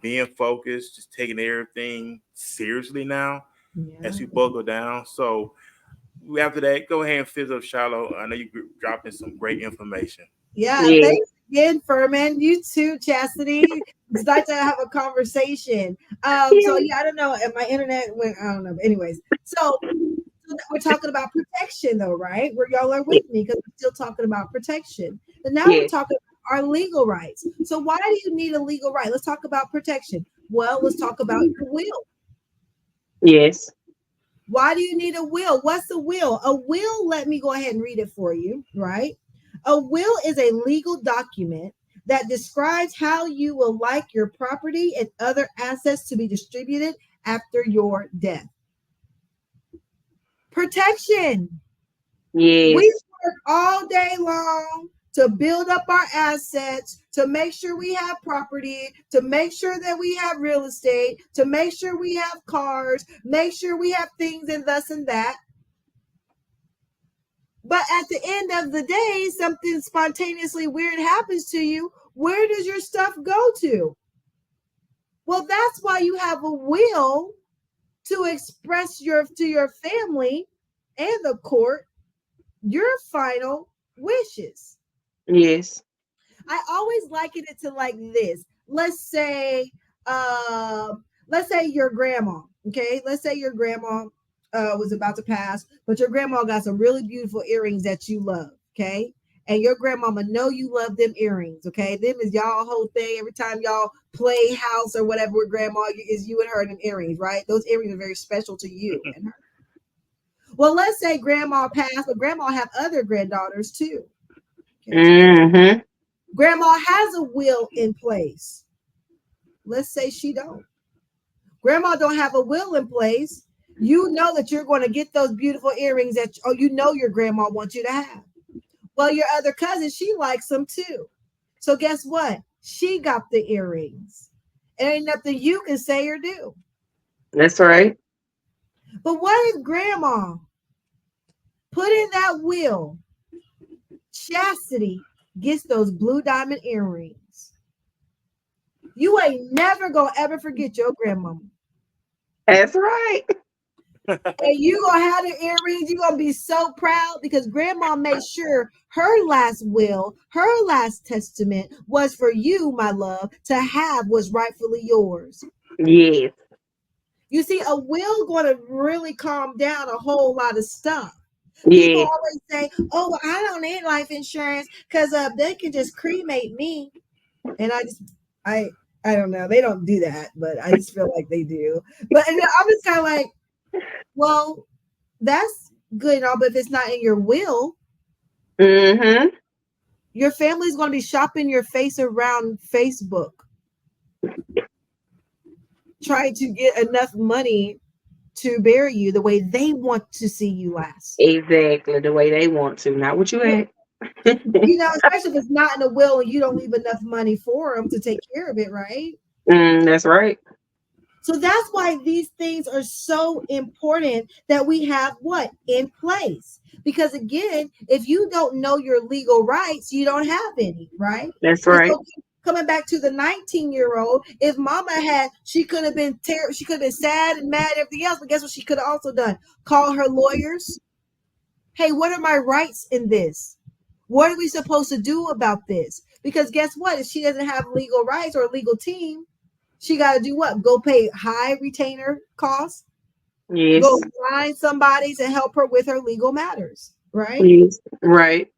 being focused, just taking everything seriously now as you buckle down. So after that, go ahead and fizzle up Shiloh. I know you're dropping some great information. Yeah. Thanks again, Furman. You too, Chastity. It's nice to have a conversation. So yeah, I don't know. If my internet went, I don't know. But anyways, so we're talking about protection, though, right? Where y'all are with me because we're still talking about protection. But now we're talking about our legal rights. So why do you need a legal right? Let's talk about protection. Well, let's talk about your will. Yes. Why do you need a will? What's a will? A will, let me go ahead and read it for you, right? A will is a legal document that describes how you will like your property and other assets to be distributed after your death. Protection. Yes. We work all day long to build up our assets, to make sure we have property, to make sure that we have real estate, to make sure we have cars, make sure we have things and thus and that. But at the end of the day, something spontaneously weird happens to you. where does your stuff go to? Well, that's why you have a will to express to your family and the court your final wishes. Yes. I always liken it to like this. Let's say your grandma, okay? Let's say your grandma was about to pass, but your grandma got some really beautiful earrings that you love, okay? And your grandmama know you love them earrings, okay? Them is y'all whole thing. Every time y'all play house or whatever with grandma, is you and her them earrings, right? Those earrings are very special to you and her. Well, let's say grandma passed, but grandma have other granddaughters too. Okay? Mm-hmm. Grandma has a will in place. Let's say she don't. Grandma don't have a will in place. You know that you're going to get those beautiful earrings that you know your grandma wants you to have. Well, your other cousin, she likes them too. So guess what? She got the earrings. It ain't nothing you can say or do. That's right. But what if grandma put in that will, Chastity gets those blue diamond earrings? You ain't never gonna ever forget your grandmama. That's right. And you gonna have the earrings. You're gonna be so proud because grandma made sure her last will, her last testament was for you, my love, to have what's rightfully yours. Yes. You see, a will gonna really calm down a whole lot of stuff. People Yeah. always say, "Oh, well, I don't need life insurance because they can just cremate me," and I don't know. They don't do that, but I just feel like they do. But I'm just kind of like, well, that's good and all, but if it's not in your will, Mm-hmm. your family's going to be shopping your face around Facebook, trying to get enough money to bury you the way they want to see you last. Exactly the way they want to, not what you had. Especially if it's not in a will and you don't leave enough money for them to take care of it, right? That's right. So that's why these things are so important that we have what in place. Because again, if you don't know your legal rights, you don't have any, right? That's And right. so coming back to the 19-year-old, if mama had, she could have been she could have been sad and mad, everything else, but guess what she could have also done? Call her lawyers. Hey, what are my rights in this? What are we supposed to do about this? Because guess what? If she doesn't have legal rights or a legal team, she got to do what? Go pay high retainer costs. Go Yes. find somebody to help her with her legal matters, right? Yes. Right.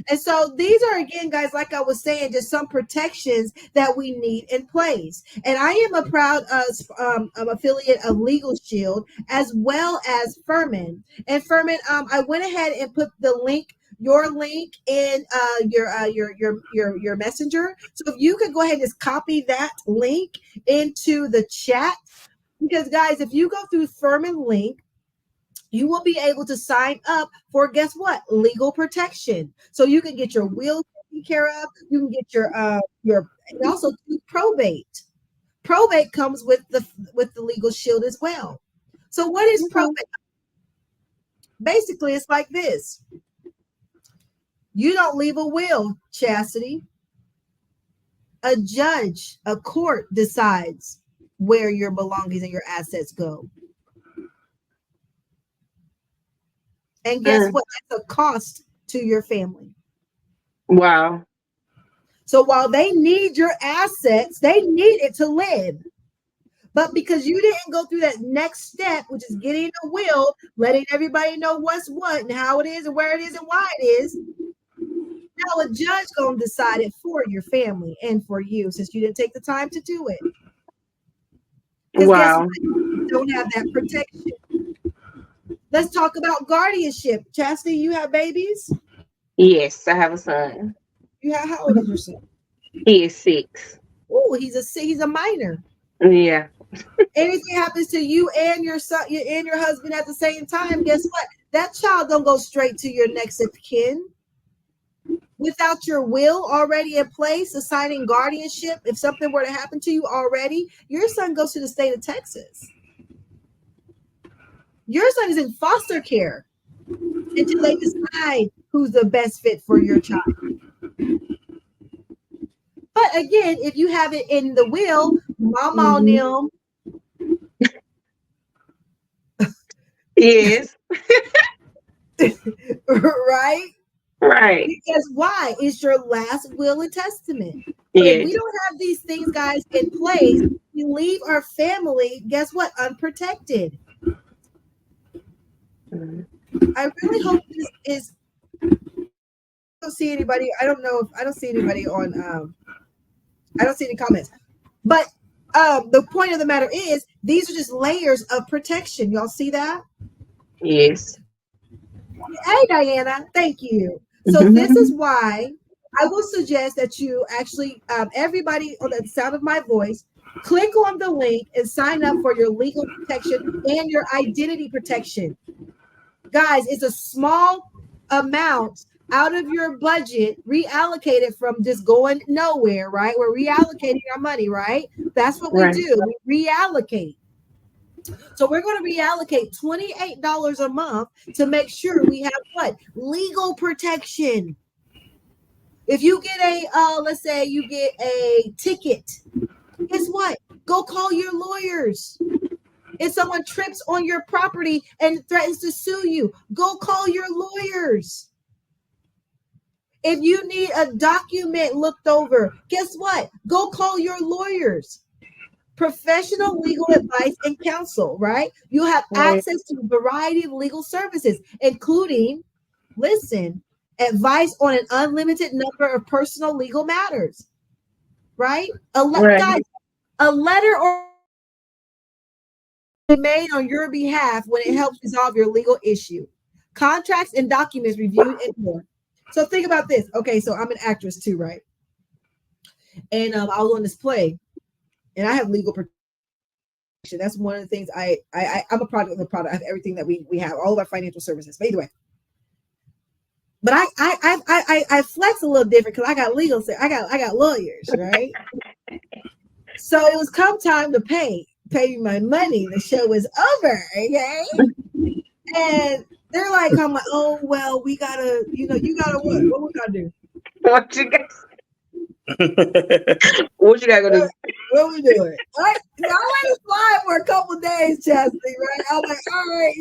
And so these are, again, guys, like I was saying, just some protections that we need in place. And I am a proud affiliate of Legal Shield as well as Furman. And Furman, I went ahead and put the link, your link, in your messenger. So if you could go ahead and just copy that link into the chat, because guys, if you go through Furman link, you will be able to sign up for, guess what, legal protection. So you can get your will taken care of. You can get your and also do probate. Probate comes with the Legal Shield as well. So what is probate? Basically, it's like this. You don't leave a will, Chastity. A judge, a court decides where your belongings and your assets go. And guess what? That's a cost to your family. Wow. So while they need your assets, they need it to live. But because you didn't go through that next step, which is getting a will, letting everybody know what's what and how it is and where it is and why it is, now a judge gonna decide it for your family and for you, since you didn't take the time to do it. Because guess what? You don't have that protection. Let's talk about guardianship. Chastity, you have babies? Yes, I have a son. How old is your son? He is 6. Oh, he's a minor. Yeah. Anything happens to you and your son and your husband at the same time, guess what? That child don't go straight to your next of kin. Without your will already in place, assigning guardianship, if something were to happen to you already, your son goes to the state of Texas. Your son is in foster care until they decide who's the best fit for your child. again, if you have it in the will, mama on them. Yes. Right? Right. Because why? It's your last will and testament. But if we Yes. don't have these things, guys, in place, we leave our family, guess what? Unprotected. Mhm. I really hope this is. I don't see anybody. I don't know if I don't see anybody on. I don't see any comments. But the point of the matter is, these are just layers of protection. Y'all see that? Yes. Hey, Diana, thank you. So this is why I will suggest that you actually, everybody on the sound of my voice, click on the link and sign up for your legal protection and your identity protection. Guys, it's a small amount out of your budget, reallocated from just going nowhere, right? We're reallocating our money, right? That's what we Right. do. We reallocate. So we're going to reallocate $28 a month to make sure we have what? Legal protection. If you get a, let's say you get a ticket, guess what? Go call your lawyers. If someone trips on your property and threatens to sue you, go call your lawyers. If you need a document looked over, guess what? Go call your lawyers. Professional legal advice and counsel, right? You have Right. access to a variety of legal services, including, listen, advice on an unlimited number of personal legal matters, right? Right. Guys, a letter or made on your behalf when it helps resolve your legal issue. Contracts and documents reviewed and more. So think about this. Okay, so I'm an actress too, right? And I was on this play, and I have legal protection. That's one of the things I'm a product of the product. I have everything that we have, all of our financial services. But anyway, but I flex a little different because I got legal. I got lawyers, right? So it was come time to pay me my money. The show was over, okay? And they're like, I'm like, oh well, we gotta, you gotta what? What we gotta do? What you got? What you got to do? What we doing? All right, I let it slide for a couple days, Chastity, right? I'm like, all right,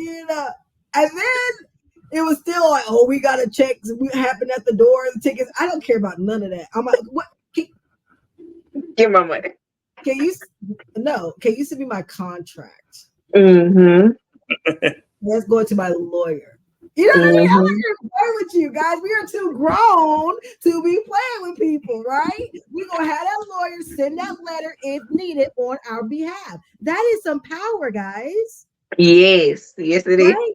and then it was still like, oh, we gotta check what happened at the door, the tickets. I don't care about none of that. I'm like, what? Give my money. Can you send me my contract? Mm-hmm. Let's go to my lawyer. You know what I mean? I'm not gonna play with you guys. We are too grown to be playing with people, right? We're gonna have that lawyer send that letter if needed on our behalf. That is some power, guys. Yes. Yes, it is. Right?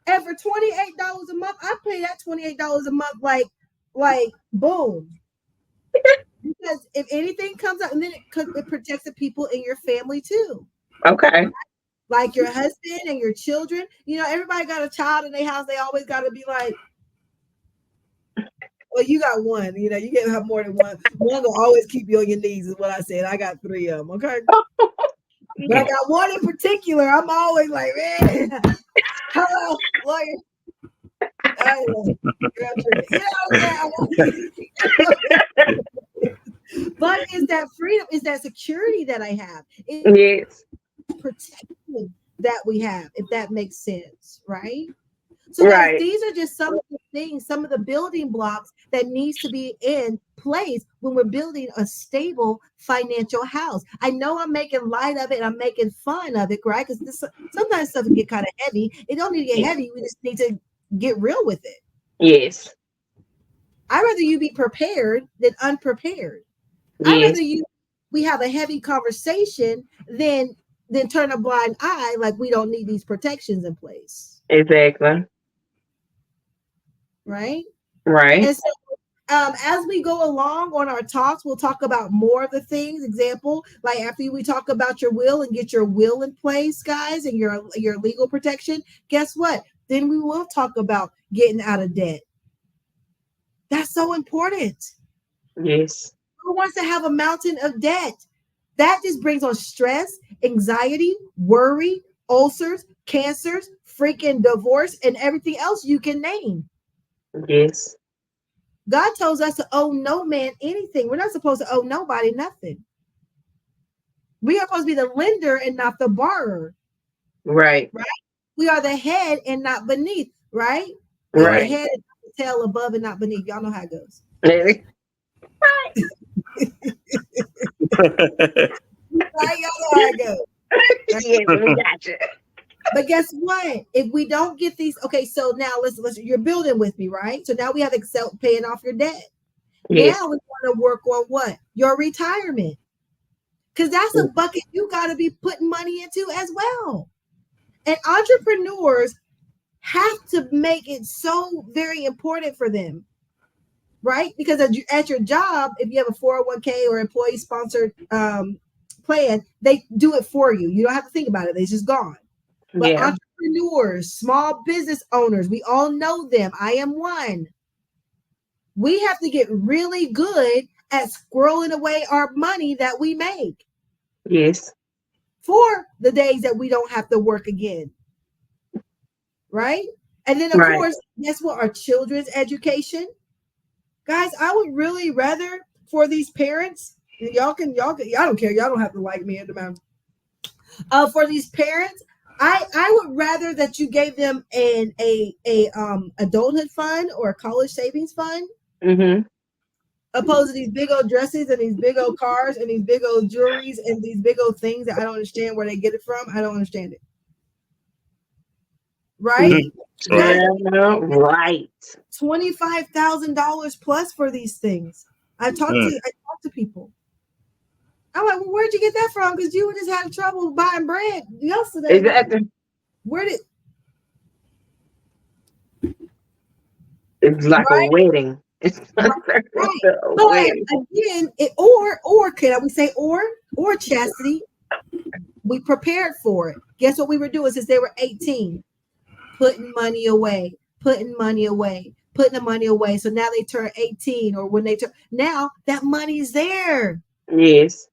And for $28 a month, I pay that $28 a month like boom. Because if anything comes up, and then it protects the people in your family too. Okay. Like your husband and your children. Everybody got a child in their house. They always got to be like, well, you got one. You can't have more than one. One will always keep you on your knees, is what I said. I got 3 of them, okay? But I got one in particular. I'm always like, man, hello, lawyer. But it's that freedom, it's that security that I have. Yes. Protection that we have, if that makes sense, right? So Right. guys, these are just some of the things, some of the building blocks that needs to be in place when we're building a stable financial house. I know I'm making light of it and I'm making fun of it, right? Because sometimes stuff can get kind of heavy. It don't need to get heavy. We just need to get real with it. Yes. I'd rather you be prepared than unprepared. Yes. I'd rather we have a heavy conversation than turn a blind eye like we don't need these protections in place. Exactly. Right? Right. And so as we go along on our talks, we'll talk about more of the things. Example, like after we talk about your will and get your will in place, guys, and your legal protection, guess what? Then we will talk about getting out of debt. That's so important. Yes. Who wants to have a mountain of debt? That just brings on stress, anxiety, worry, ulcers, cancers, freaking divorce, and everything else you can name. Yes. God tells us to owe no man anything. We're not supposed to owe nobody nothing. We are supposed to be the lender and not the borrower. Right. Right? We are the head and not beneath, right? Right. The head and the tail, above and not beneath. Y'all know how it goes. Right. Right? Y'all know how it goes. Yes, we got you. But guess what? If we don't get these, okay, so now let's you're building with me, right? So now we have Excel paying off your debt. Yes. Now we want to work on what? Your retirement. Because that's a bucket you got to be putting money into as well. And entrepreneurs have to make it so very important for them, right? Because at your job, if you have a 401k or employee sponsored plan, they do it for you. You don't have to think about it. It's just gone. But entrepreneurs, small business owners, we all know them. I am one. We have to get really good at squirreling away our money that we make. Yes. For the days that we don't have to work again. Right? And then of course, guess what? Our children's education. Guys, I would really rather for these parents, and y'all don't care, y'all don't have to like me at the moment. For these parents, I would rather that you gave them an adulthood fund or a college savings fund. Mm-hmm. Opposed to these big old dresses and these big old cars and these big old jewelries and these big old things that I don't understand where they get it from. I don't understand it. Right? Mm-hmm. Right. $25,000 plus for these things. I talked to people. I'm like, well, where'd you get that from? Because you were just having trouble buying bread yesterday. Exactly. Where did it's like a wedding. It's like a wedding. Again, or can we say or Chastity? We prepared for it. Guess what we were doing since they were 18? Putting money away. So now they turn 18, or when they turn, now that money's there. Yes.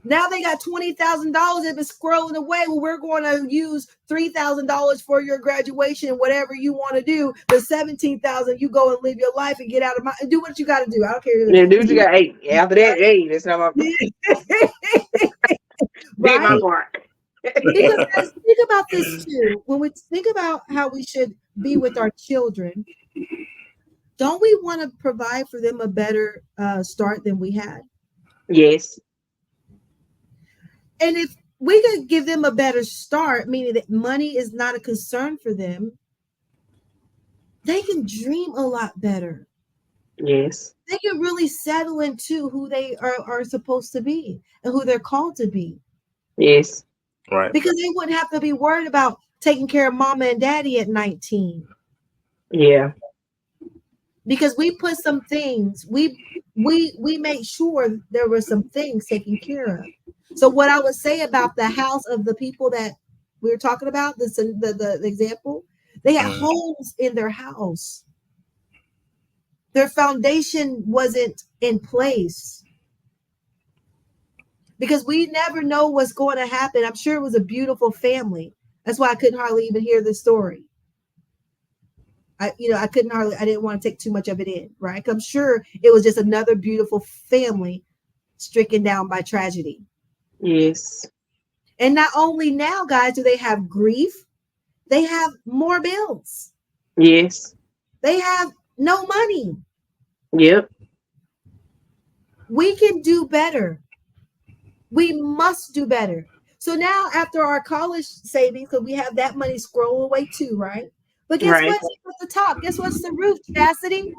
Now they got $20,000 they've been scrolling away. Well, we're going to use $3,000 for your graduation, whatever you want to do. The $17,000, you go and live your life and get out of my, do what you got to do. I don't care. Yeah, do what you got. Hey, after that, hey, that's not my right? My part. Because guys, think about this too. When we think about how we should be with our children, don't we want to provide for them a better start than we had? Yes. And if we could give them a better start, meaning that money is not a concern for them, they can dream a lot better. Yes. They can really settle into who they are supposed to be and who they're called to be. Yes. Right. Because they wouldn't have to be worried about taking care of mama and daddy at 19. Yeah. Because we put some things, we made sure there were some things taken care of. So what I would say about the house of the people that we were talking about, the example, they had holes in their house. Their foundation wasn't in place. Because we never know what's going to happen. I'm sure it was a beautiful family. That's why I couldn't hardly even hear the story. I didn't want to take too much of it in, right? I'm sure it was just another beautiful family stricken down by tragedy. Yes. And not only now, guys, do they have grief, they have more bills. Yes. They have no money. Yep. We can do better. We must do better. So now after our college savings, because we have that money scroll away too, right? But guess what's at the top? Guess what's the roof, Chastity?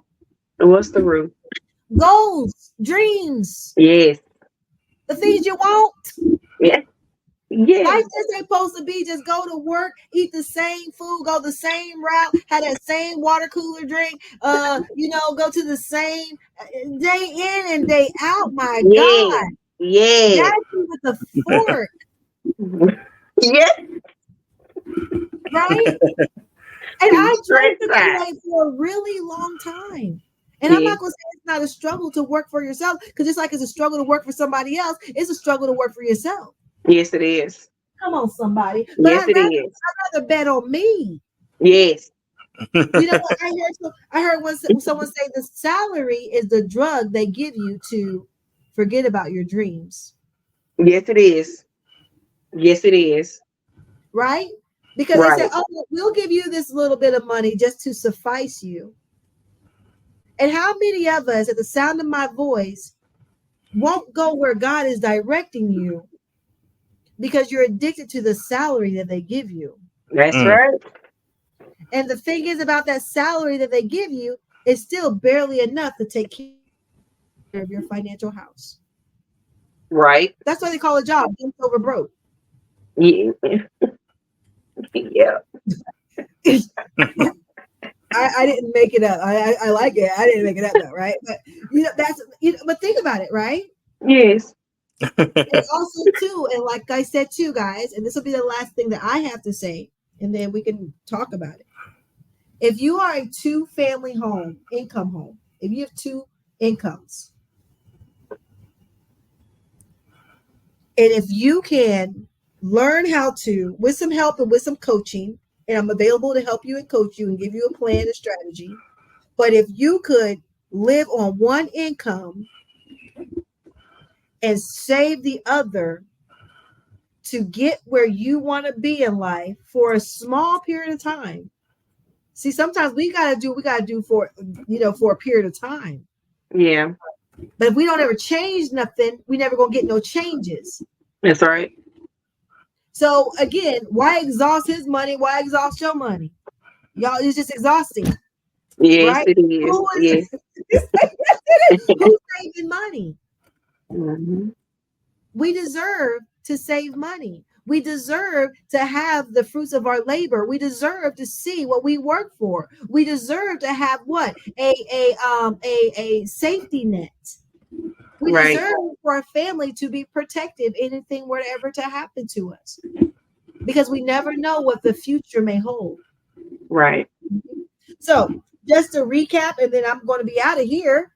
What's the roof? Goals, dreams. Yes. The things you want. Yeah. Yeah. Life just ain't supposed to be just go to work, eat the same food, go the same route, have that same water cooler drink, go to the same day in and day out. My God. Yeah. Daddy with the fork. Yeah. Right? And I drank the Kool-Aid for a really long time. And I'm not going to say it's not a struggle to work for yourself, because just like it's a struggle to work for somebody else, it's a struggle to work for yourself. Yes, it is. Come on, somebody. Yes, it is. I'd rather bet on me. Yes. You know what I heard someone say the salary is the drug they give you to forget about your dreams. Yes, it is. Yes, it is. Right? Because they said, Right. oh, we'll give you this little bit of money just to suffice you. And how many of us, at the sound of my voice, won't go where God is directing you because you're addicted to the salary that they give you? That's right. And the thing is about that salary that they give you is still barely enough to take care of your financial house. Right. That's why they call a job bent over broke. Yeah. Yeah. I didn't make it up. I like it. I didn't make it up though, right? But that's but think about it, right? Yes. And also too, and like I said too, guys, and this will be the last thing that I have to say, and then we can talk about it. If you are a two-family income home, if you have two incomes, and if you can learn how to, with some help and with some coaching, and I'm available to help you and coach you and give you a plan and strategy. But if you could live on one income and save the other to get where you want to be in life for a small period of time. See, sometimes we gotta do for for a period of time. Yeah. But if we don't ever change nothing, we never gonna get no changes. That's right. So again, why exhaust his money? Why exhaust your money? Y'all, it's just exhausting, Yes, right? it is. Who Yes. is who's saving money? Mm-hmm. We deserve to save money. We deserve to have the fruits of our labor. We deserve to see what we work for. We deserve to have what a safety net. We Right. deserve for our family to be protected. Anything were ever to happen to us, because we never know what the future may hold. Right. So, just to recap, and then I'm going to be out of here.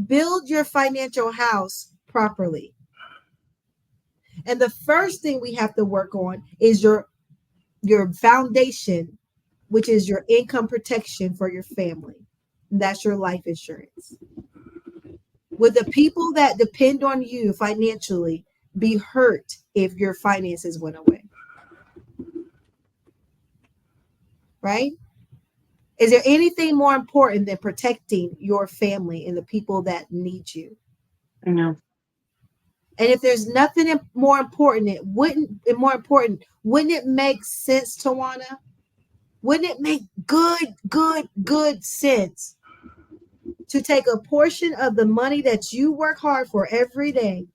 Build your financial house properly. And the first thing we have to work on is your foundation, which is your income protection for your family. And that's your life insurance. Would the people that depend on you financially be hurt if your finances went away? Right? Is there anything more important than protecting your family and the people that need you? No. And if there's nothing more important, wouldn't it make sense, Tawana? Wouldn't it make good sense to take a portion of the money that you work hard for every day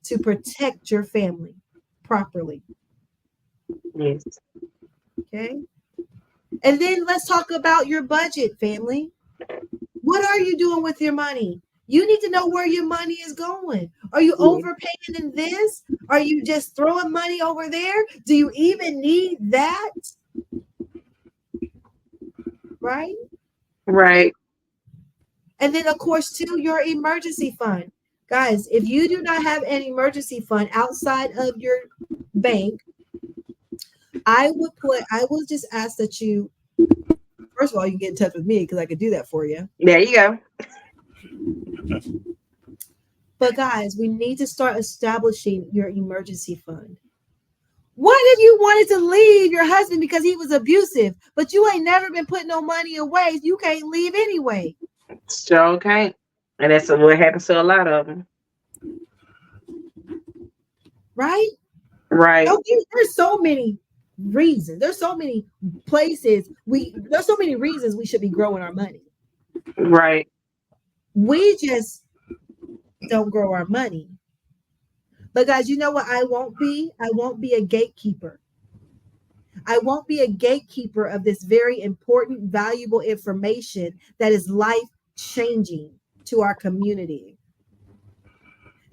to protect your family properly? Yes. Okay. And then let's talk about your budget, family. What are you doing with your money? You need to know where your money is going. Are you overpaying in this? Are you just throwing money over there? Do you even need that? Right? Right. And then, of course, too, your emergency fund. Guys, if you do not have an emergency fund outside of your bank, I will just ask that you, first of all, you can get in touch with me because I could do that for you. There you go. But guys, we need to start establishing your emergency fund. What if you wanted to leave your husband because he was abusive, but you ain't never been putting no money away? You can't leave anyway. Sure can't. And that's what happens to a lot of them. Right? Right. There's so many reasons. There's so many places there's so many reasons we should be growing our money. Right. We just don't grow our money. But guys, you know what I won't be? I won't be a gatekeeper. I won't be a gatekeeper of this very important, valuable information that is life-changing to our community.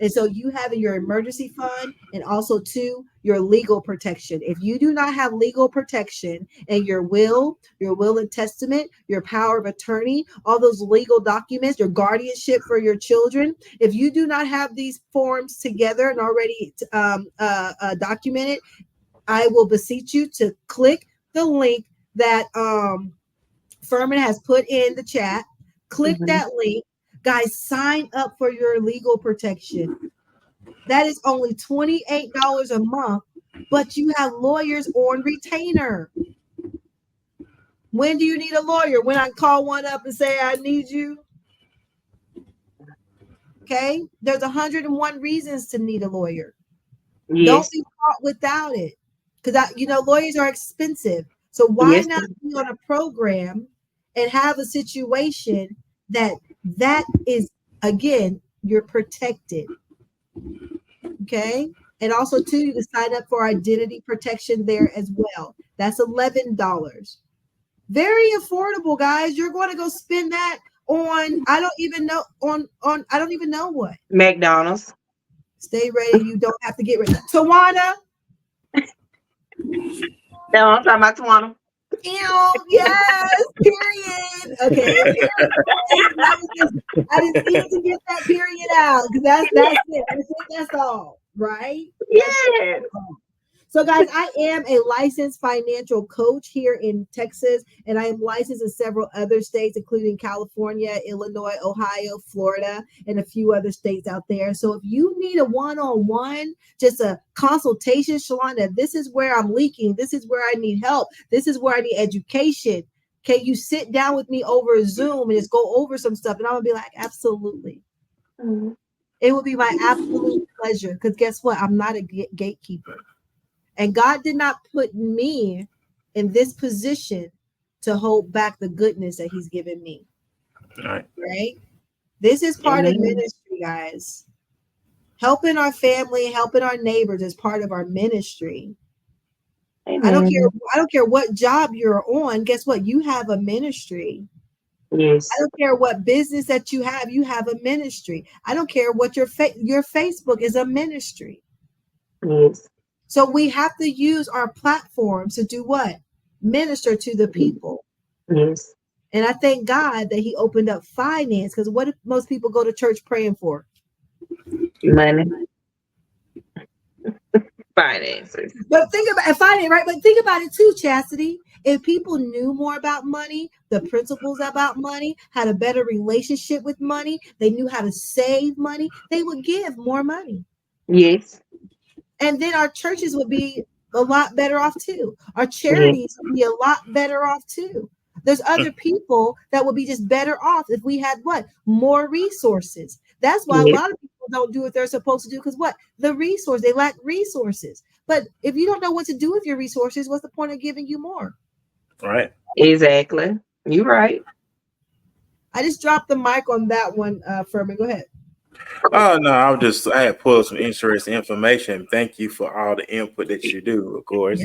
And so you having your emergency fund and also too your legal protection. If you do not have legal protection and your will and testament, your power of attorney, all those legal documents, your guardianship for your children, if you do not have these forms together and already documented, I will beseech you to click the link that Furman has put in the chat. Click Mhm. that link. Guys, sign up for your legal protection. That is only $28 a month, but you have lawyers on retainer. When do you need a lawyer? When I call one up and say I need you? Okay? There's 101 reasons to need a lawyer. Don't Yes. be caught without it. Because lawyers are expensive. So why Yes. not be on a program and have a situation that is, again, you're protected. Okay. And also too, you can sign up for identity protection there as well. That's $11. Very affordable, guys. You're going to go spend that on I don't even know on I don't even know what. McDonald's. Stay ready. You don't have to get ready. Tawana. No, I'm talking about Tawana. Yes, period. Okay, period. I just needed to get that period out because that's it. That's it. That's all. Right? That's Yes. all. So, guys, I am a licensed financial coach here in Texas, and I am licensed in several other states, including California, Illinois, Ohio, Florida, and a few other states out there. So, if you need a one-on-one, just a consultation, Shalonda, this is where I'm leaking. This is where I need help. This is where I need education. Can you sit down with me over Zoom and just go over some stuff? And I'm gonna be like, absolutely. Mhm. It will be my absolute pleasure. Because guess what? I'm not a gatekeeper. And God did not put me in this position to hold back the goodness that He's given me. All right. Right? This is part of Amen. ministry, guys. Helping our family, helping our neighbors is part of our ministry. I don't care. Amen. I don't care what job you're on. Guess what? You have a ministry. Yes. I don't care what business that you have. You have a ministry. I don't care what your Facebook is a ministry. Yes. So we have to use our platforms to do what? Minister to the people. Yes. And I thank God that He opened up finance, because what do most people go to church praying for? Money. Finances. But think about finance, right? But think about it too, Chastity. If people knew more about money, the principles about money, had a better relationship with money, they knew how to save money, they would give more money. Yes. And then our churches would be a lot better off too. Our Yes. charities would be a lot better off too. There's other people that would be just better off if we had what? More resources. That's why a Yes. lot of people don't do what they're supposed to do, because what? They lack resources. But if you don't know what to do with your resources, what's the point of giving you more? All right. Exactly. You're right. I just dropped the mic on that one, Furman. Go ahead. Oh no, I had pulled some interesting information. Thank you for all the input that you do, of course.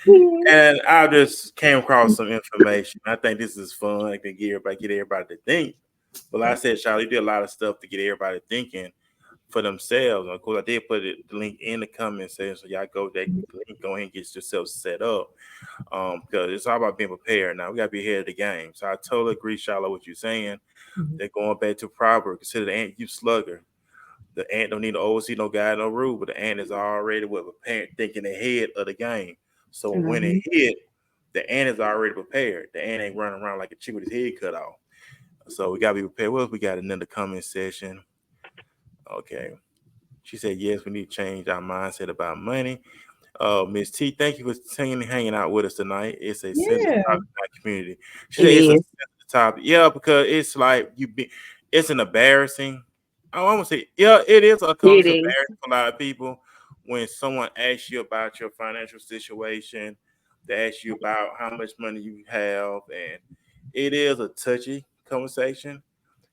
Yeah. And I just came across some information. I think this is fun. I can get everybody to think. But like I said, Charlie, you did a lot of stuff to get everybody thinking for themselves. Of course, I did put the link in the comment section, so y'all go that link, go ahead and get yourself set up. Because it's all about being prepared. Now we gotta be ahead of the game. So I totally agree, Charlotte, what you're saying. Mhm. They're going back to Proverbs. Consider the ant you slugger. The ant don't need to oversee no guide, no rule, but the ant is already prepared, thinking ahead of the game. So when it hit, the ant is already prepared. The ant ain't running around like a chick with his head cut off. So we gotta be prepared. What else we got in the comment section? Okay. She said, yes, we need to change our mindset about money. Miss T, thank you for hanging out with us tonight. It's a sensitive Yeah. topic in our community. She It said it's a is. sensitive topic. Yeah, because it's like it's an embarrassing. I want to say, yeah, it is a comes It is. embarrassing for a lot of people when someone asks you about your financial situation, they ask you about how much money you have, and it is a touchy conversation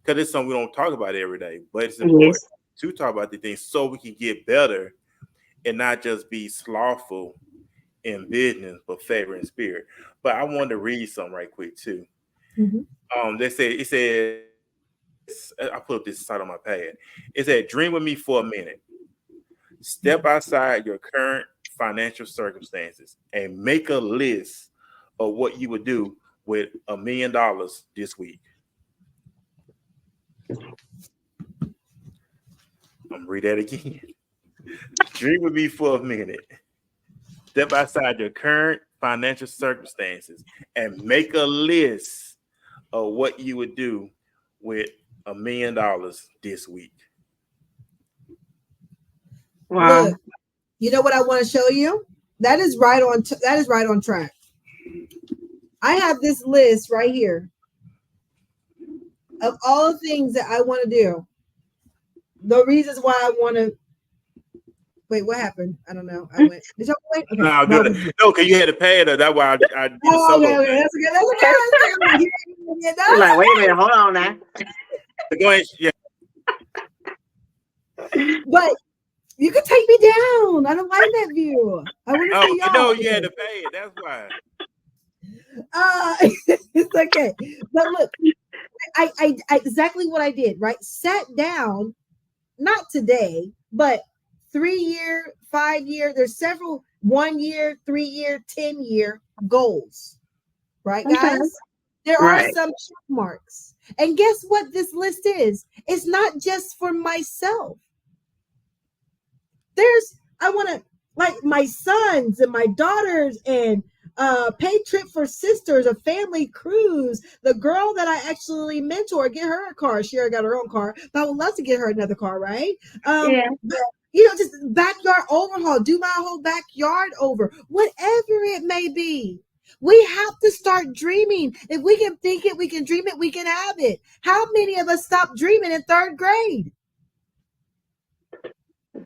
because it's something we don't talk about every day, but it's important Yes. to talk about the things so we can get better and not just be slothful in business, but favor in spirit. But I wanted to read something right quick too. Mhm. It says, I put up this side on my pad. It said, dream with me for a minute. Step outside your current financial circumstances and make a list of what you would do with $1 million this week. I'm gonna read that again. Dream with me for a minute. Step outside your current financial circumstances and make a list of what you would do with $1 million this week. Wow. Look, you know what I want to show you? That is right on. That is right on track. I have this list right here of all the things that I want to do. The reasons why I want to. Wait, what happened? I don't know. I went. Did y'all wait? Okay. No, good. No, because you had to pay it. That's why I did the solo. Okay. That's okay. That's okay. You're like, wait a minute, hold on now. Go ahead. Yeah. But you can take me down. I don't like that view. I want to see y'all. No, you had to pay it. That's why. It's okay. But look, I exactly what I did, right? Sat down, not today, but 3 year, 5 year, there's several 1 year, 3 year, 10 year goals, right, guys? Okay. There Right. are some check marks. And guess what this list is? It's not just for myself. I want to, like, my sons and my daughters, and pay trip for sisters, a family cruise. The girl that I actually mentor, get her a car. She already got her own car, but I would love to get her another car, right? Yeah. Just backyard overhaul, do my whole backyard over, whatever it may be. We have to start dreaming. If we can think it, we can dream it, we can have it. How many of us stopped dreaming in 3rd grade?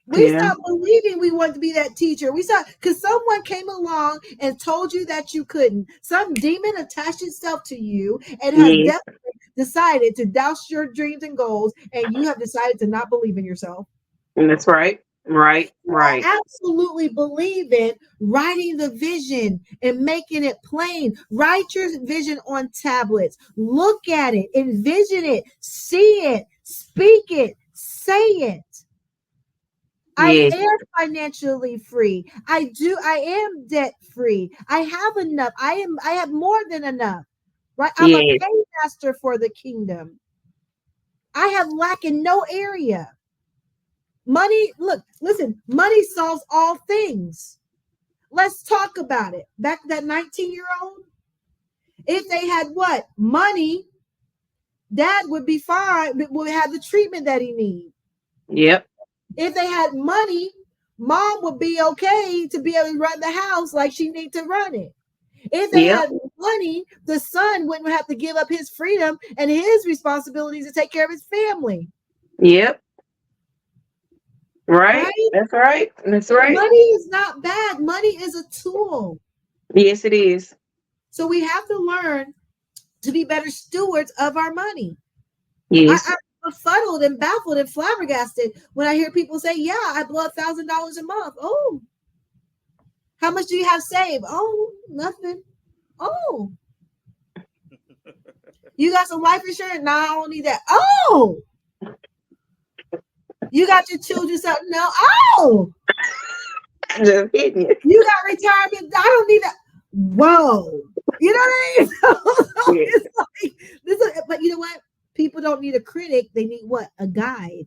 We stopped believing we wanted to be that teacher. We stopped because someone came along and told you that you couldn't. Some demon attached itself to you and has definitely decided to douse your dreams and goals, and you have decided to not believe in yourself. And that's right. Right. I absolutely believe in writing the vision and making it plain. Write your vision on tablets. Look at it, envision it, see it, speak it, say it. I am financially free. I am debt free. I have enough. I have more than enough. Right? I'm a paymaster for the kingdom. I have lack in no area. Money, listen, money solves all things. Let's talk about it. Back to that 19-year-old. If they had what? Money, dad would be fine, would have the treatment that he needs. Yep. If they had money, mom would be okay to be able to run the house like she needs to run it. If they had money, the son wouldn't have to give up his freedom and his responsibilities to take care of his family. Yep. Right? That's right. That's right. Money is not bad. Money is a tool. Yes, it is. So we have to learn to be better stewards of our money. Yes. I'm befuddled and baffled and flabbergasted when I hear people say, yeah, I blow $1,000 a month. Oh, how much do you have saved? Oh, nothing. Oh, you got some life insurance? No, I don't need that. Oh, you got your children something? No. Oh, just hitting you. You got retirement? I don't need that. Whoa, you know what I mean? So it's like, but you know what? People don't need a critic. They need what? A guide.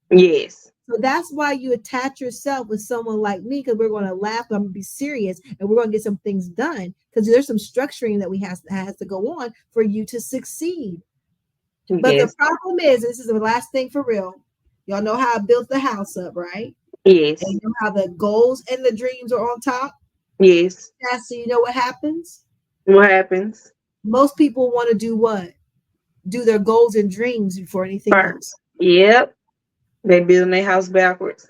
Yes. So that's why you attach yourself with someone like me, because we're going to laugh. I'm going to be serious, and we're going to get some things done, because there's some structuring that has to go on for you to succeed. But the problem is, this is the last thing for real. Y'all know how I built the house up, right? Yes. And you know how the goals and the dreams are on top? Yes. So you know what happens? What happens? Most people want to do what? Do their goals and dreams before anything else. Yep. They building their house backwards.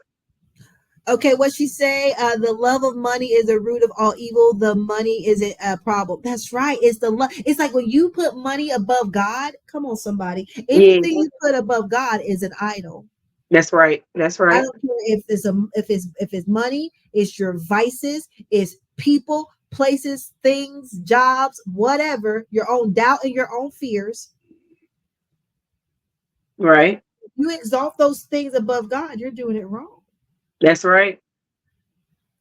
Okay, what she say? The love of money is the root of all evil. The money isn't a problem. That's right. It's the love. It's like when you put money above God. Come on, somebody. Anything you put above God is an idol. That's right. That's right. I don't care if it's money, it's your vices, it's people, places, things, jobs, whatever. Your own doubt and your own fears. Right. You exalt those things above God, you're doing it wrong. That's right.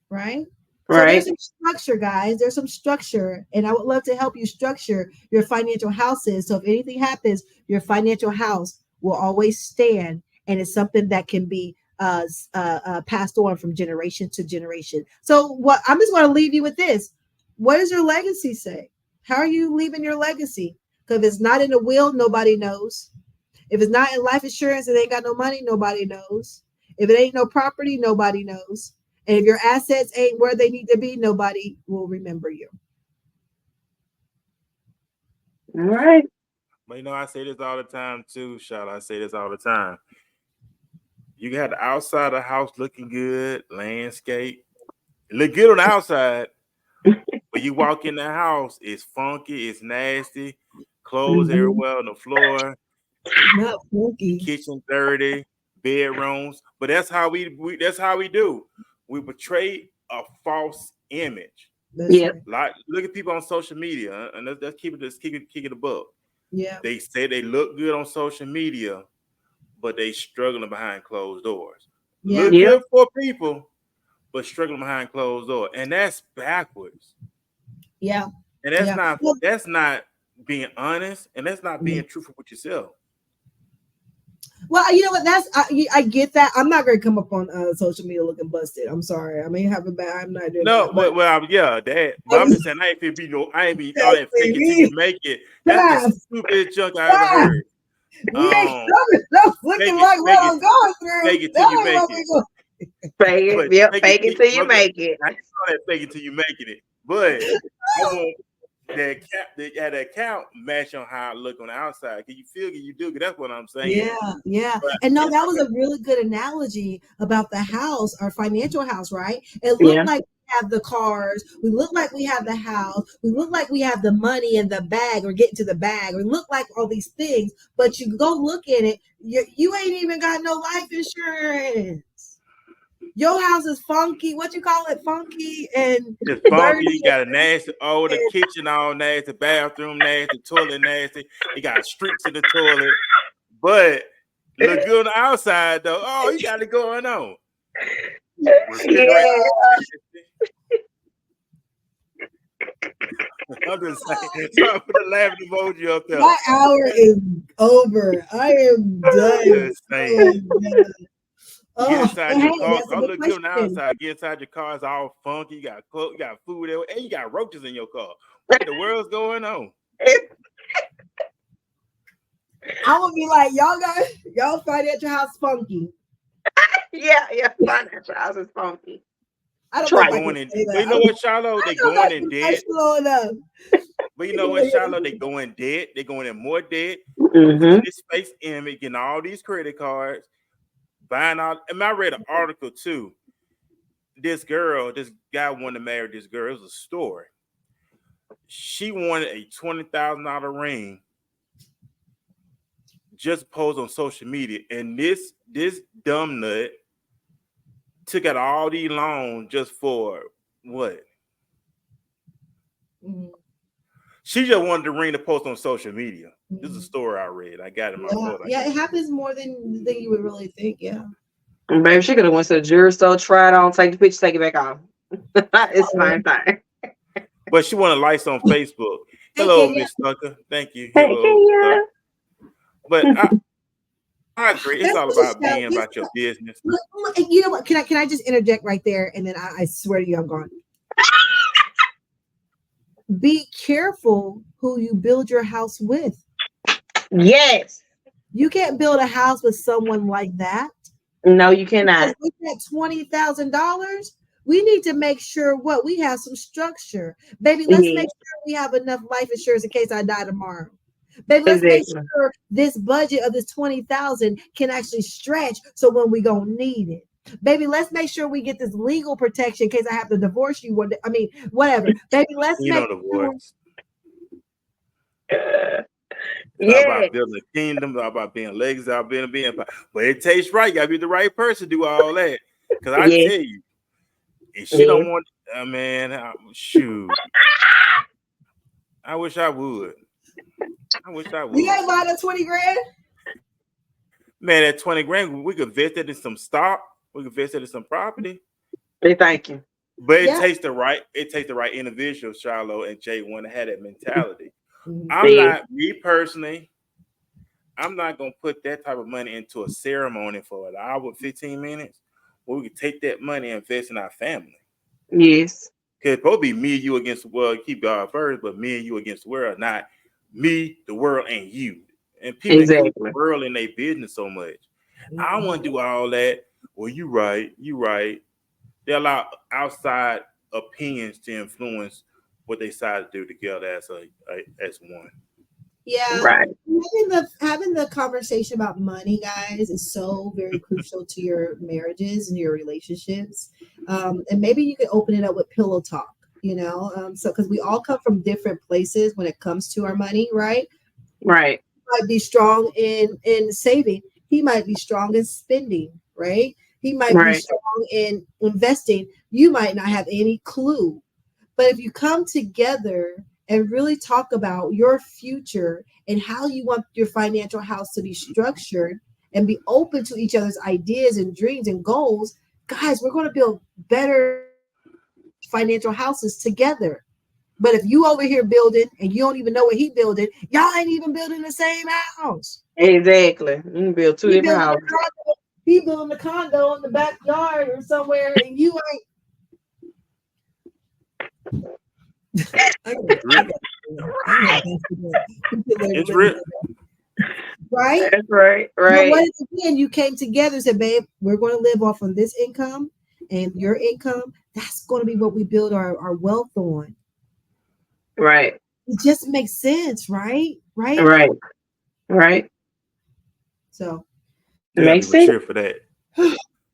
Right? Right. So there's some structure, guys. There's some structure. And I would love to help you structure your financial houses. So if anything happens, your financial house will always stand. And it's something that can be passed on from generation to generation. So what I'm just going to leave you with this. What does your legacy say? How are you leaving your legacy? Because if it's not in the will, nobody knows. If it's not in life insurance and they ain't got no money, nobody knows. If it ain't no property, nobody knows. And if your assets ain't where they need to be, nobody will remember you. All right. But you know, I say this all the time too, Charlotte. I say this all the time. You got the outside of the house looking good, landscape. Look good on the outside. When you walk in the house, it's funky, it's nasty, clothes everywhere on the floor, Not funky. kitchen dirty, bedrooms. But that's how we do. We portray a false image. That's Yeah. right. Like look at people on social media, and let's keep it above. Yeah. They say they look good on social media, but they struggling behind closed doors. Yeah. Look Yep. good for people, but struggling behind closed doors, and that's backwards. Yeah. And that's Yeah. not being honest, and that's not being truthful with yourself. Well, you know what? I get that. I'm not gonna come up on social media looking busted. I'm sorry. I may have a bad. I'm not doing No, that. But yeah, that. But I'm just saying, I ain't be all that fake it till you make it. That's the stupidest junk I ever heard. We ain't looking like what I'm going through. Fake it till you make it. Fake it. But Yep. Fake it till you make it. I saw that fake it till you making it. But I want that account match on how I look on the outside. Can you feel it? You do. That's what I'm saying. Yeah. But And no, that was a really good analogy about the house, our financial house, right? It looked Yeah. like we have the cars, we look like we have the house, we look like we have the money in the bag or getting to the bag, or look like all these things, but you go look at it, you ain't even got no life insurance. Your house is funky. What you call it? Funky and it's funky. dirty. You got a nasty, the kitchen all nasty, bathroom nasty, toilet nasty. You got streaks in the toilet, but look good on the outside though. Oh, you got it going on. Refrigerator. I'm just saying. So I put a laughing emoji up there. My hour is over. I am done. Just saying. Get inside your car. That's a I good look good on the question. outside. Get inside your car. It's all funky. You got clothes, you got food there, and you got roaches in your car. What the world's going on? I would be like, y'all financial house funky. Yeah. Financial house is funky. I don't Try know if I Going can in, say but that. you know what, Charlotte? They going in debt. Professional enough. But you know what, Charlotte? They go in debt. They going in more debt. Mm-hmm. Putting this face image, getting all these credit cards, buying all. And I read an article too. This guy wanted to marry this girl. It was a story. She wanted a $20,000 ring. Just posed on social media, and this dumb nut took out all these loans just for what? Mm-hmm. She just wanted the ring to post on social media. This is a story I read. I got it in my phone. Yeah, it happens more than you would really think. Yeah. And baby, she could have went to the jewelry store, try it on, take the picture, take it back off. It's fine. But she wanted likes on Facebook. Hello, Miss Tucker. Thank you. Hey, Hello. But I agree. It's all about being about your business. You know what? Can I just interject right there? And then I swear to you, I'm gone. Be careful who you build your house with. Yes. You can't build a house with someone like that. No, you cannot. With that $20,000, we need to make sure we have some structure. Baby, let's make sure we have enough life insurance in case I die tomorrow. Baby, let's make sure this budget of this $20,000 can actually stretch so when we gonna need it. Baby, let's make sure we get this legal protection in case I have to divorce you one day. I mean, whatever. Baby, let's make sure. It's about building a kingdom, about being legacy, about being, but it tastes right. You gotta be the right person to do all that. Because I tell you, if she don't want, shoot. I wish I would. You ain't buying a 20 grand? Man, that 20 grand, we could invest it in some stock. We could invest it in some property. Thank you. But it takes the right individual, Charlotte and Jay, want to have that mentality. I'm not, me personally, I'm not gonna put that type of money into a ceremony for an hour, 15 minutes. Where we can take that money and invest in our family. Yes. Cause it's supposed to be me and you against the world, keep God first, but me and you against the world, not me, the world, and you. And people include the Exactly. world in their business so much. I don't want to do all that. Well, you right, you right. They allow outside opinions to influence what they decide to do together as one. Yeah, Right. having the conversation about money, guys, is so very crucial to your marriages and your relationships. And maybe you could open it up with pillow talk. So because we all come from different places when it comes to our money, right? Right. Might be strong in saving. He might be strong in spending, right? He might be Right. strong in investing. You might not have any clue. But if you come together and really talk about your future and how you want your financial house to be structured and be open to each other's ideas and dreams and goals, guys, we're going to build better financial houses together. But if you over here building and you don't even know what he building, y'all ain't even building the same house. Exactly. You can build two He different building a houses. condo, he building a condo in the backyard or somewhere, and you ain't. I gotta, It's real. I gotta go to bed. We can It's live real. right? That's right. But what Right. if again you came together and said, babe, we're going to live off on this income and your income. That's going to be what we build our wealth on. Right. It just makes sense, right? Right? Right. Right. So You gotta be Makes sense. mature for that.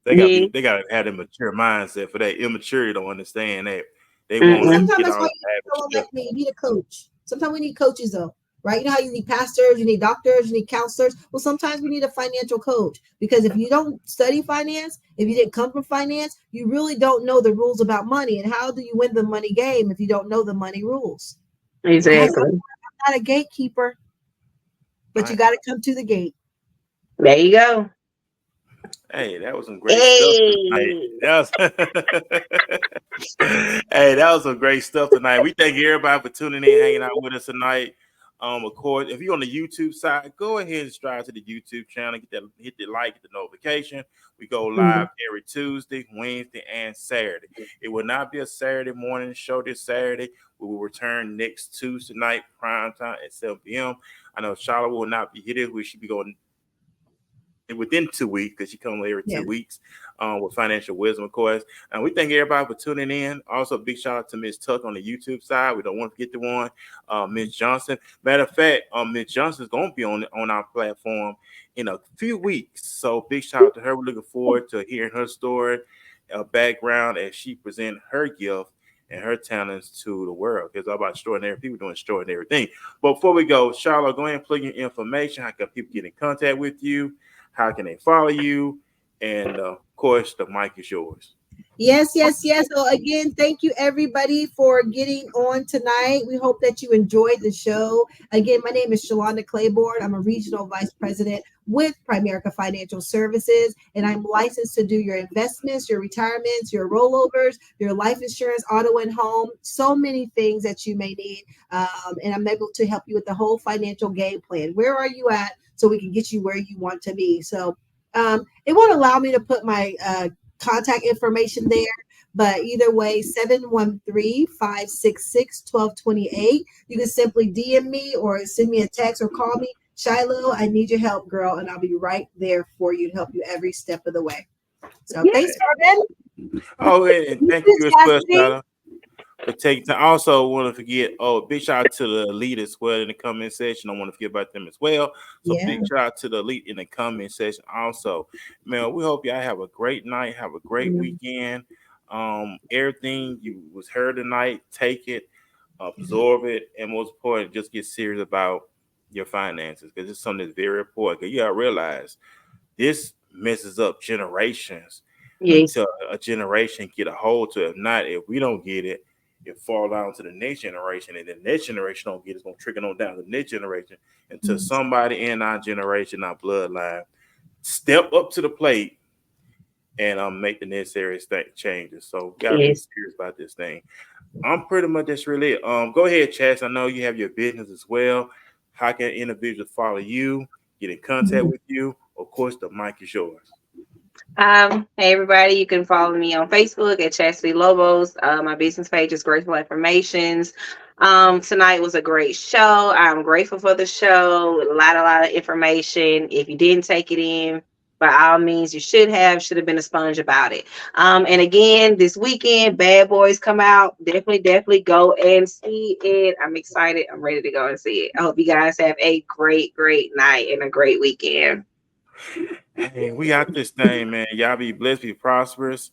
Yeah. They gotta have a mature mindset for that. Immature don't understand that. They and want to Mm-mm. sometimes get that's all why the you need habit someone stuff. like me. You need a coach. Sometimes we need coaches though. Right? You know how you need pastors, you need doctors, you need counselors. Well, sometimes we need a financial coach because if you don't study finance, if you didn't come from finance, you really don't know the rules about money. And how do you win the money game if you don't know the money rules? Guys, Exactly. I'm not a gatekeeper, All but you right. got to come to the gate. There you go. Hey, that was some great stuff tonight. Hey. Hey, that was some great stuff tonight. We thank everybody for tuning in, hanging out with us tonight. Of course, if you're on the YouTube side, go ahead and subscribe to the YouTube channel. Hit the like, hit the notification. We go live every Tuesday, Wednesday, and Saturday. It will not be a Saturday morning show this Saturday. We will return next Tuesday night, prime time at 7 p.m. I know Charlotte will not be here. We should be going within 2 weeks because she comes every Yeah. 2 weeks with financial wisdom, of course. And we thank everybody for tuning in. Also, big shout out to Miss Tuck on the YouTube side. We don't want to forget the one, Miss Johnson. Matter of fact, Miss Johnson is going to be on our platform in a few weeks. So big shout out to her. We're looking forward to hearing her story, background as she present her gift and her talents to the world. Because it's all about extraordinary people doing extraordinary things. But before we go, Charlotte, go ahead and plug your information. How can people get in contact with you? How can they follow you? And of course, the mic is yours. Yes, yes, yes. So again, thank you everybody for getting on tonight. We hope that you enjoyed the show. Again, my name is Shalonda Claiborne. I'm a regional vice president with Primerica Financial Services, and I'm licensed to do your investments, your retirements, your rollovers, your life insurance, auto and home, so many things that you may need. And I'm able to help you with the whole financial game plan. Where are you at so we can get you where you want to be? So it won't allow me to put my contact information there. But either way, 713-566-1228. You can simply DM me or send me a text or call me. Shiloh, I need your help, girl, and I'll be right there for you to help you every step of the way. So Yeah. thanks, Corbin. Oh, and You thank too, you as well, Chastity. Charlotte, for taking time. Also, want to forget, big shout out to the elite as well in the comment section. I want to forget about them as well. So Yeah. big shout out to the elite in the comment section also. Man, we hope y'all have a great night, have a great weekend. Everything you was heard tonight, take it, absorb it, and most important, just get serious about your finances because it's something that's very important. Because you gotta realize this messes up generations Yes. until a generation get a hold to it. If not, if we don't get it, it fall down to the next generation, and the next generation don't get it, it's gonna trickle on down to the next generation until somebody in our generation, our bloodline, step up to the plate and make the necessary changes. So we gotta be Yes. serious about this thing. I'm pretty much that's really it. Go ahead, Chaz. I know you have your business as well. How can individuals follow you? get in contact with you, of course, the mic is yours. Hey everybody, you can follow me on Facebook at Chastity Lobos. My business page is Grateful Affirmations. Tonight was a great show. I'm grateful for the show. A lot of information. If you didn't take it in, by all means, you should have been a sponge about it. And again, this weekend, Bad Boys come out. Definitely go and see it. I'm excited. I'm ready to go and see it. I hope you guys have a great night and a great weekend. Hey, we got this thing, man. Y'all be blessed, be prosperous.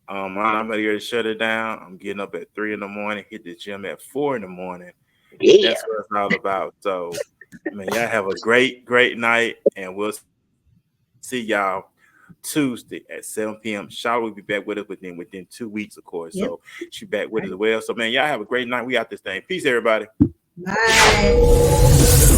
I'm ready to shut it down. I'm getting up at 3 a.m, hit the gym at 4 a.m. Yeah. That's what it's all about. So, man, y'all have a great night, and we'll see y'all Tuesday at 7 p.m. Shaw will be back with us within 2 weeks, of course. Yep. So she's back with us as well. So, man, y'all have a great night. We got this thing. Peace, everybody. Bye.